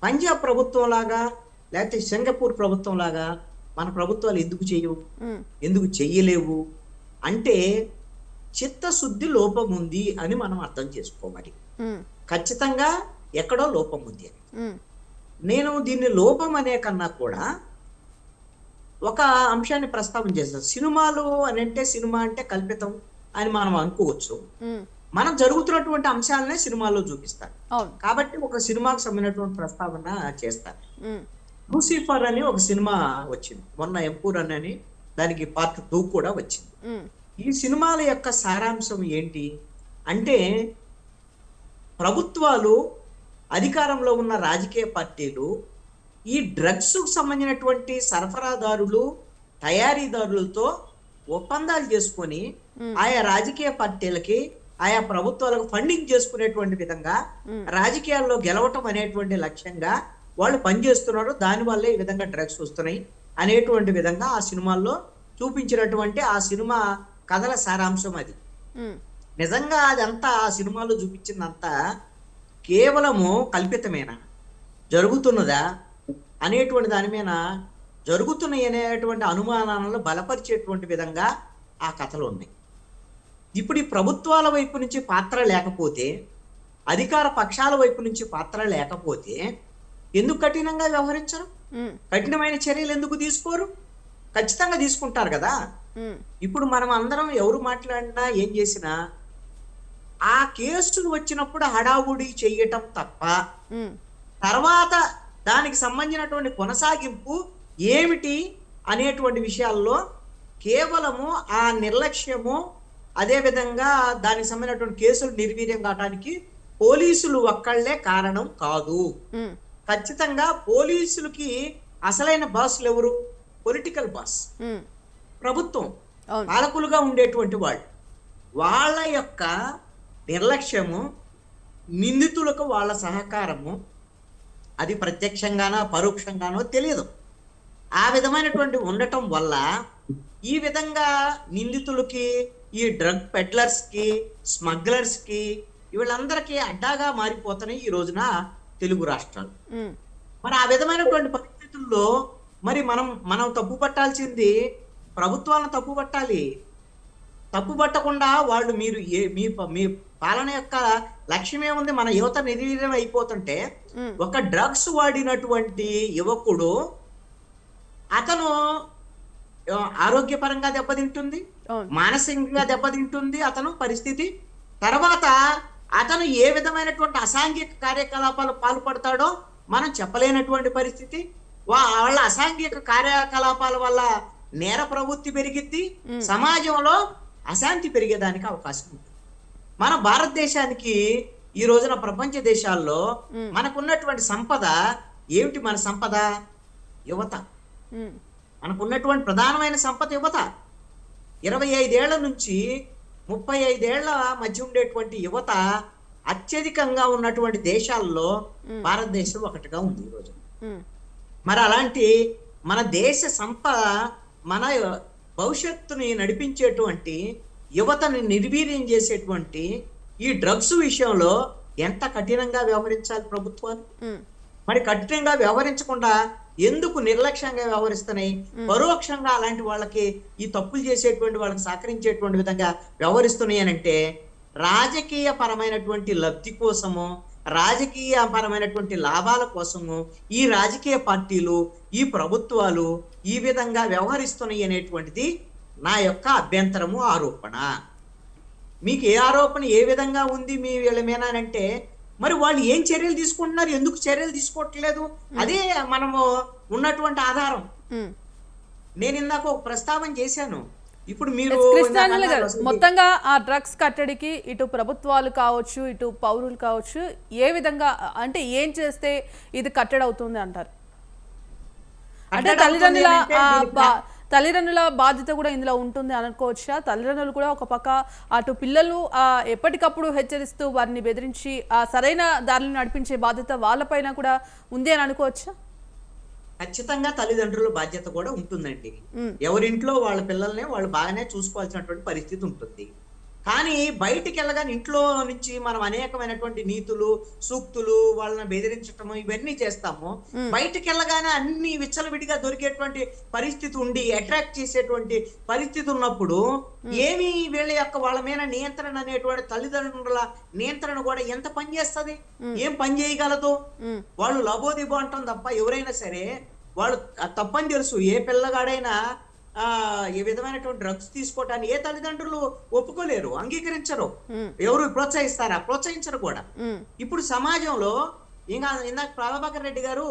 పంజాబ్ ప్రభుత్వం లాగా లేకపోతే సింగపూర్ ప్రభుత్వం లాగా మన ప్రభుత్వాలు ఎందుకు చేయవు, ఎందుకు చెయ్యలేవు అంటే చిత్తశుద్ధి లోపం ఉంది అని మనం అర్థం చేసుకోవాలి. ఖచ్చితంగా ఎక్కడో లోపం ఉంది అని. నేను దీన్ని లోపం అనే కన్నా కూడా ఒక అంశాన్ని ప్రస్తావన చేస్తాను. సినిమాలు అని అంటే సినిమా అంటే కల్పితం అని మనం అనుకోవచ్చు. మనం జరుగుతున్నటువంటి అంశాలనే సినిమాల్లో చూపిస్తారు కాబట్టి ఒక సినిమాకు సంబంధించినటువంటి ప్రస్తావన చేస్తారు. లూసిఫర్ అని ఒక సినిమా వచ్చింది మొన్న, ఎంపూర్ అని, దానికి పార్ట్ 2 కూడా వచ్చింది. ఈ సినిమాల యొక్క సారాంశం ఏంటి అంటే ప్రభుత్వాలు, అధికారంలో ఉన్న రాజకీయ పార్టీలు ఈ డ్రగ్స్ సంబంధించినటువంటి సరఫరాదారులు, తయారీదారులతో ఒప్పందాలు చేసుకొని ఆయా రాజకీయ పార్టీలకి, ఆయా ప్రభుత్వాలకు ఫండింగ్ చేసుకునేటువంటి విధంగా రాజకీయాల్లో గెలవటం అనేటువంటి లక్ష్యంగా వాళ్ళు పనిచేస్తున్నారు. దానివల్లే ఈ విధంగా డ్రగ్స్ వస్తున్నాయి అనేటువంటి విధంగా ఆ సినిమాల్లో చూపించినటువంటి ఆ సినిమా కథల సారాంశం అది. నిజంగా అదంతా ఆ సినిమాలో చూపించిందంతా కేవలము కల్పితమేనా, జరుగుతున్నదా అనేటువంటి దాని మీద జరుగుతున్నాయి అనేటువంటి అనుమానాలను బలపరిచేటువంటి విధంగా ఆ కథలు ఉన్నాయి. ఇప్పుడు ఈ ప్రభుత్వాల వైపు నుంచి పాత్ర లేకపోతే, అధికార పక్షాల వైపు నుంచి పాత్ర లేకపోతే ఎందుకు కఠినంగా వ్యవహరించరు? కఠినమైన చర్యలు ఎందుకు తీసుకోరు? ఖచ్చితంగా తీసుకుంటారు కదా. ఇప్పుడు మనం అందరం ఎవరు మాట్లాడినా ఏం చేసినా ఆ కేసులు వచ్చినప్పుడు హడావుడి చెయ్యటం తప్ప తర్వాత దానికి సంబంధించినటువంటి కొనసాగింపు ఏమిటి అనేటువంటి విషయాల్లో కేవలము ఆ నిర్లక్ష్యము, అదే విధంగా దానికి సంబంధించినటువంటి కేసులు నిర్వీర్యం కావడానికి పోలీసులు ఒక్కళ్లే కారణం కాదు. ఖచ్చితంగా పోలీసులకి అసలైన బాసులు ఎవరు? పొలిటికల్ బాస్, ప్రభుత్వం, పాలకులుగా ఉండేటువంటి వాళ్ళు. వాళ్ళ యొక్క నిర్లక్ష్యము, నిందితులకు వాళ్ళ సహకారము, అది ప్రత్యక్షంగానో పరోక్షంగానో తెలియదు. ఆ విధమైనటువంటి ఉండటం వల్ల ఈ విధంగా నిందితులకి, ఈ డ్రగ్ పెడ్లర్స్ కి, స్మగ్లర్స్ కి, వీళ్ళందరికీ అడ్డాగా మారిపోతున్నాయి ఈ రోజున తెలుగు రాష్ట్రాలు. మరి ఆ విధమైనటువంటి పరిస్థితుల్లో మరి మనం తప్పు పట్టాల్సింది ప్రభుత్వాలను తప్పు పట్టాలి. తప్పు పట్టకుండా వాళ్ళు మీరు మీ పాలన యొక్క లక్ష్యం ఏముంది? మన యువత నిర్వీర్యం అయిపోతుంటే ఒక డ్రగ్స్ వాడినటువంటి యువకుడు అతను ఆరోగ్యపరంగా దెబ్బతింటుంది, మానసికంగా దెబ్బతింటుంది అతను పరిస్థితి. తర్వాత అతను ఏ విధమైనటువంటి అసాంఘిక కార్యకలాపాలు పాల్పడతాడో మనం చెప్పలేనటువంటి పరిస్థితి. వాళ్ళ అసాంఘిక కార్యకలాపాల వల్ల నేర ప్రవృత్తి పెరిగిద్ది, సమాజంలో అశాంతి పెరిగేదానికి అవకాశం ఉంటుంది. మన భారతదేశానికి ఈ రోజున ప్రపంచ దేశాల్లో మనకున్నటువంటి సంపద ఏమిటి? మన సంపద యువత. మనకున్నటువంటి ప్రధానమైన సంపద యువత. 25 ఏళ్ల నుంచి 35 ఏళ్ల మధ్య ఉండేటువంటి యువత అత్యధికంగా ఉన్నటువంటి దేశాల్లో భారతదేశం ఒకటిగా ఉంది ఈ రోజు. మరి అలాంటి మన దేశ సంపద, మన భవిష్యత్తుని నడిపించేటువంటి యువతని నిర్వీర్యం చేసేటువంటి ఈ డ్రగ్స్ విషయంలో ఎంత కఠినంగా వ్యవహరించాలి ప్రభుత్వాలు? మరి కఠినంగా వ్యవహరించకుండా ఎందుకు నిర్లక్ష్యంగా వ్యవహరిస్తున్నాయి? పరోక్షంగా అలాంటి వాళ్ళకి, ఈ తప్పులు చేసేటువంటి వాళ్ళకి సహకరించేటువంటి విధంగా వ్యవహరిస్తున్నాయి అంటే రాజకీయ పరమైనటువంటి లబ్ధి కోసము, రాజకీయ పరమైనటువంటి లాభాల కోసము ఈ రాజకీయ పార్టీలు, ఈ ప్రభుత్వాలు ఈ విధంగా వ్యవహరిస్తున్నాయి అనేటువంటిది నా యొక్క అభ్యంతరము, ఆరోపణ. మీకు ఏ ఆరోపణ ఏ విధంగా ఉంది మీ వీళ్ళ మీనంటే మరి వాళ్ళు ఏం చర్యలు తీసుకుంటున్నారు, ఎందుకు చర్యలు తీసుకోవట్లేదు? అదే మనము ఉన్నటువంటి ఆధారం. నేను ఇందాక ఒక ప్రస్తావన చేశాను. ఇప్పుడు మీరు కృష్ణానల్ల గారు, మొత్తంగా ఆ డ్రగ్స్ కట్టడికి ఇటు ప్రభుత్వాలు కావచ్చు, ఇటు పౌరులు కావచ్చు, ఏ విధంగా అంటే ఏం చేస్తే ఇది కట్టడి అవుతుంది అంటారు? అంటే తల్లిదండ్రుల బాధ్యత కూడా ఇందులో ఉంటుంది అనుకోవచ్చా? తల్లిదండ్రులు కూడా ఒక పక్క అటు పిల్లలు ఎప్పటికప్పుడు హెచ్చరిస్తూ వారిని బెదిరించి సరైన దారిని నడిపించే బాధ్యత వాళ్ళపైన కూడా ఉంది అని అనుకోవచ్చా? ఖచ్చితంగా తల్లిదండ్రుల బాధ్యత కూడా ఉంటుందండి. ఎవరింట్లో వాళ్ళ పిల్లల్ని వాళ్ళు బాగానే చూసుకోవాల్సినటువంటి పరిస్థితి ఉంటుంది. కానీ బయటికి వెళ్ళగానే ఇంట్లో నుంచి మనం అనేకమైనటువంటి నీతులు, సూక్తులు, వాళ్ళని బెదిరించటము ఇవన్నీ చేస్తాము. బయటికి వెళ్ళగానే అన్ని విచ్చలవిడిగా దొరికేటువంటి పరిస్థితి ఉండి అట్రాక్ట్ చేసేటువంటి పరిస్థితి ఉన్నప్పుడు ఏమి వీళ్ళ యొక్క వాళ్ళ మీద నియంత్రణ అనేటువంటి తల్లిదండ్రుల నియంత్రణ కూడా ఎంత పని చేస్తుంది? ఏం పని చేయగలదు? వాళ్ళు లబోదిబో అంటాం తప్ప ఎవరైనా సరే వాళ్ళు తప్పని తెలుసు. ఏ పిల్లగాడైనా ఈ విధమైనటువంటి డ్రగ్స్ తీసుకోవటాన్ని ఏ తల్లిదండ్రులు ఒప్పుకోలేరు, అంగీకరించరు. ఎవరు ప్రోత్సహిస్తారా? ప్రోత్సహించరు కూడా. ఇప్పుడు సమాజంలో ఇందాక ప్రభాకర్ రెడ్డి గారు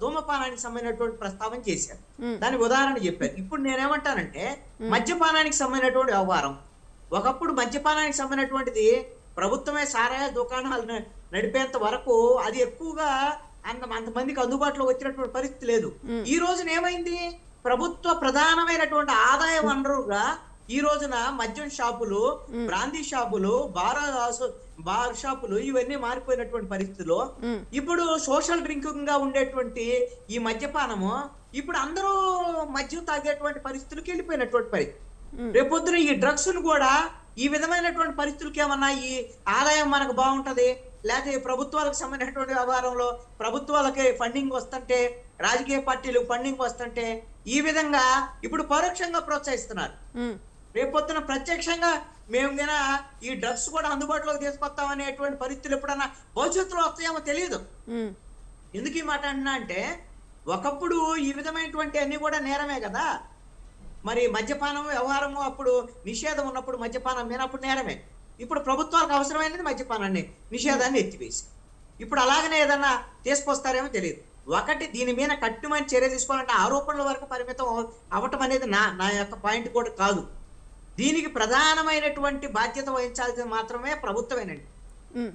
ధూమపానానికి సంబంధించినటువంటి ప్రస్తావన చేశారు, దాని ఉదాహరణ చెప్పారు. ఇప్పుడు నేనేమంటానంటే మద్యపానానికి సంబంధించినటువంటి వ్యవహారం. ఒకప్పుడు మద్యపానానికి సంబంధించినటువంటిది ప్రభుత్వమే సారాయ దుకాణాలు నడిపేంత వరకు అది ఎక్కువగా అంతమందికి అందుబాటులో వచ్చినటువంటి పరిస్థితి లేదు. ఈ రోజున ఏమైంది? ప్రభుత్వ ప్రధానమైనటువంటి ఆదాయ వనరుగా ఈ రోజున మద్యం షాపులు, బ్రాందీ షాపులు, బార్ షాపులు ఇవన్నీ మారిపోయినటువంటి పరిస్థితుల్లో ఇప్పుడు సోషల్ డ్రింకింగ్ గా ఉండేటువంటి ఈ మద్యపానము ఇప్పుడు అందరూ మద్యం తాగేటువంటి పరిస్థితులకు వెళ్ళిపోయినటువంటి పరిస్థితి. రేపొద్దున ఈ డ్రగ్స్ ను కూడా ఈ విధమైనటువంటి పరిస్థితులకి ఏమన్నా ఈ ఆదాయం మనకు బాగుంటది, లేకపోతే ప్రభుత్వాలకు సంబంధించినటువంటి వ్యవహారంలో ప్రభుత్వాలకి ఫండింగ్ వస్తుంటే, రాజకీయ పార్టీలకు ఫండింగ్ వస్తుంటే ఈ విధంగా ఇప్పుడు పరోక్షంగా ప్రోత్సహిస్తున్నారు. రేపొద్దున ప్రత్యక్షంగా మేము గన ఈ డ్రగ్స్ కూడా అందుబాటులోకి తీసుకొస్తాం అనేటువంటి పరిస్థితులు ఎప్పుడన్నా భవిష్యత్తులో వస్తాయేమో తెలియదు. ఎందుకు ఈ మాట అంటున్నా అంటే ఒకప్పుడు ఈ విధమైనటువంటి అన్ని కూడా నేరమే కదా. మరి మద్యపానం వ్యవహారము అప్పుడు నిషేధం ఉన్నప్పుడు మద్యపానం మీద అప్పుడు నేరమే. ఇప్పుడు ప్రభుత్వాలకు అవసరమైనది మద్యపానాన్ని నిషేధాన్ని ఎత్తివేసి ఇప్పుడు అలాగనే ఏదన్నా తీసుకొస్తారేమో తెలియదు. ఒకటి దీని మీద కట్టుమని చర్య తీసుకోవాలంటే ఆరోపణల వరకు పరిమితం అవటం అనేది నా యొక్క పాయింట్ కూడా కాదు. దీనికి ప్రధానమైనటువంటి బాధ్యత వహించాల్సింది మాత్రమే ప్రభుత్వమేనండి.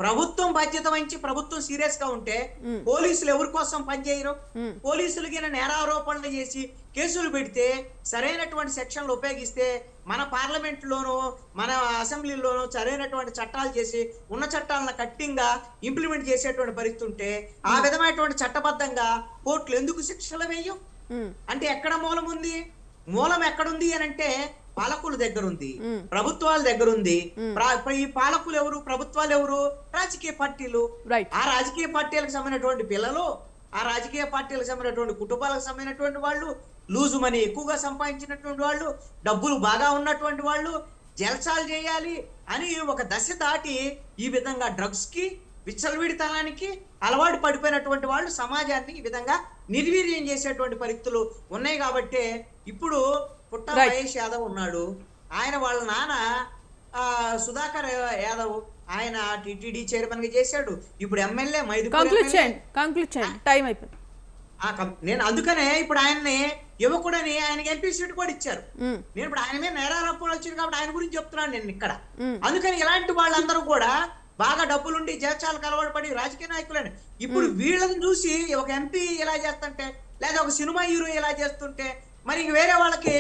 ప్రభుత్వం బాధ్యత వహించి ప్రభుత్వం సీరియస్ గా ఉంటే పోలీసులు ఎవరి కోసం పనిచేయరు? పోలీసులకి నేరారోపణలు చేసి కేసులు పెడితే సరైనటువంటి సెక్షన్లు ఉపయోగిస్తే మన పార్లమెంట్ లోనూ మన అసెంబ్లీలోనూ సరైనటువంటి చట్టాలు చేసి ఉన్న చట్టాలను కట్టింగా ఇంప్లిమెంట్ చేసేటువంటి పరిస్థితి ఉంటే ఆ విధమైనటువంటి చట్టబద్ధంగా కోర్టులు ఎందుకు శిక్షలు వేయం? అంటే ఎక్కడ మూలం ఉంది? మూలం ఎక్కడుంది అని అంటే పాలకుల దగ్గర ఉంది, ప్రభుత్వాల దగ్గర ఉంది. ఈ పాలకులు ఎవరు, ప్రభుత్వాలు ఎవరు? రాజకీయ పార్టీలు. ఆ రాజకీయ పార్టీలకు సంబంధించినటువంటి పిల్లలు, ఆ రాజకీయ పార్టీలకు సంబంధించినటువంటి కుటుంబాలకు సంబంధించినటువంటి వాళ్ళు, లూజు మనీ ఎక్కువగా సంపాదించినటువంటి వాళ్ళు, డబ్బులు బాగా ఉన్నటువంటి వాళ్ళు జల్సాలు చేయాలి అని ఒక దశ దాటి ఈ విధంగా డ్రగ్స్ కి విచ్చలవిడితనానికి అలవాటు పడిపోయినటువంటి వాళ్ళు సమాజాన్ని ఈ విధంగా నిర్వీర్యం చేసేటువంటి పరిస్థితులు ఉన్నాయి. కాబట్టి ఇప్పుడు పుట్ట మహేష్ యాదవ్ ఉన్నాడు, ఆయన వాళ్ళ నాన్న సుధాకర్ యాదవ్, ఆయన టిటిడి చైర్మన్ గా చేశాడు, ఇప్పుడు ఎమ్మెల్యే నేను అందుకనే ఇప్పుడు ఆయన్ని యువకుడని ఆయనకి ఎంపీ సీట్ కూడా ఇచ్చారు. నేను ఇప్పుడు ఆయన మీద నేరారోపణలు వచ్చింది కాబట్టి ఆయన గురించి చెప్తున్నాను నేను ఇక్కడ. అందుకని ఇలాంటి వాళ్ళందరూ కూడా బాగా డబ్బులుండి జేచాలకు అలవాటు పడి రాజకీయ నాయకులని ఇప్పుడు వీళ్ళని చూసి ఒక ఎంపీ ఇలా చేస్తుంటే లేదా ఒక సినిమా హీరో ఇలా చేస్తుంటే మరి వేరే వాళ్ళకి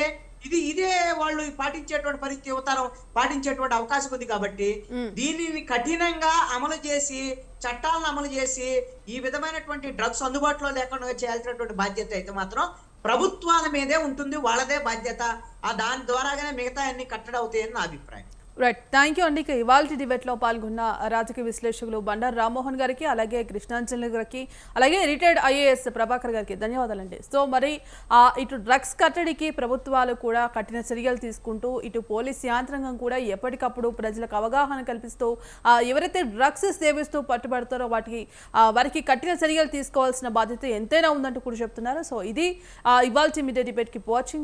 ఇదే వాళ్ళు పాటించేటువంటి పరిస్థితి యువతరం పాటించేటువంటి అవకాశం ఉంది. కాబట్టి దీనిని కఠినంగా అమలు చేసి చట్టాలను అమలు చేసి ఈ విధమైనటువంటి డ్రగ్స్ అందుబాటులో లేకుండా చేయాల్సినటువంటి బాధ్యత అయితే మాత్రం ప్రభుత్వాల మీదే ఉంటుంది, వాళ్ళదే బాధ్యత. దాని ద్వారాగానే మిగతా అన్ని కట్టడి అవుతాయని నా అభిప్రాయం. రైట్, థ్యాంక్ యూ అండి. ఇవాళ డిబేట్లో పాల్గొన్న రాజకీయ విశ్లేషకులు బండారు రామ్మోహన్ గారికి, అలాగే కృష్ణాంజలి గారికి, అలాగే రిటైర్డ్ ఐఏఎస్ ప్రభాకర్ గారికి ధన్యవాదాలండి. సో మరి ఇటు డ్రగ్స్ కట్టడికి ప్రభుత్వాలు కూడా కఠిన చర్యలు తీసుకుంటూ ఇటు పోలీస్ యాంత్రాంగం కూడా ఎప్పటికప్పుడు ప్రజలకు అవగాహన కల్పిస్తూ ఎవరైతే డ్రగ్స్ సేవిస్తూ పట్టుబడతారో వారికి కఠిన చర్యలు తీసుకోవాల్సిన బాధ్యత ఎంతైనా ఉందంటూ కూడా చెప్తున్నారు. సో ఇది ఇవాళ మీడియా డిబేట్కి వాచింగ్.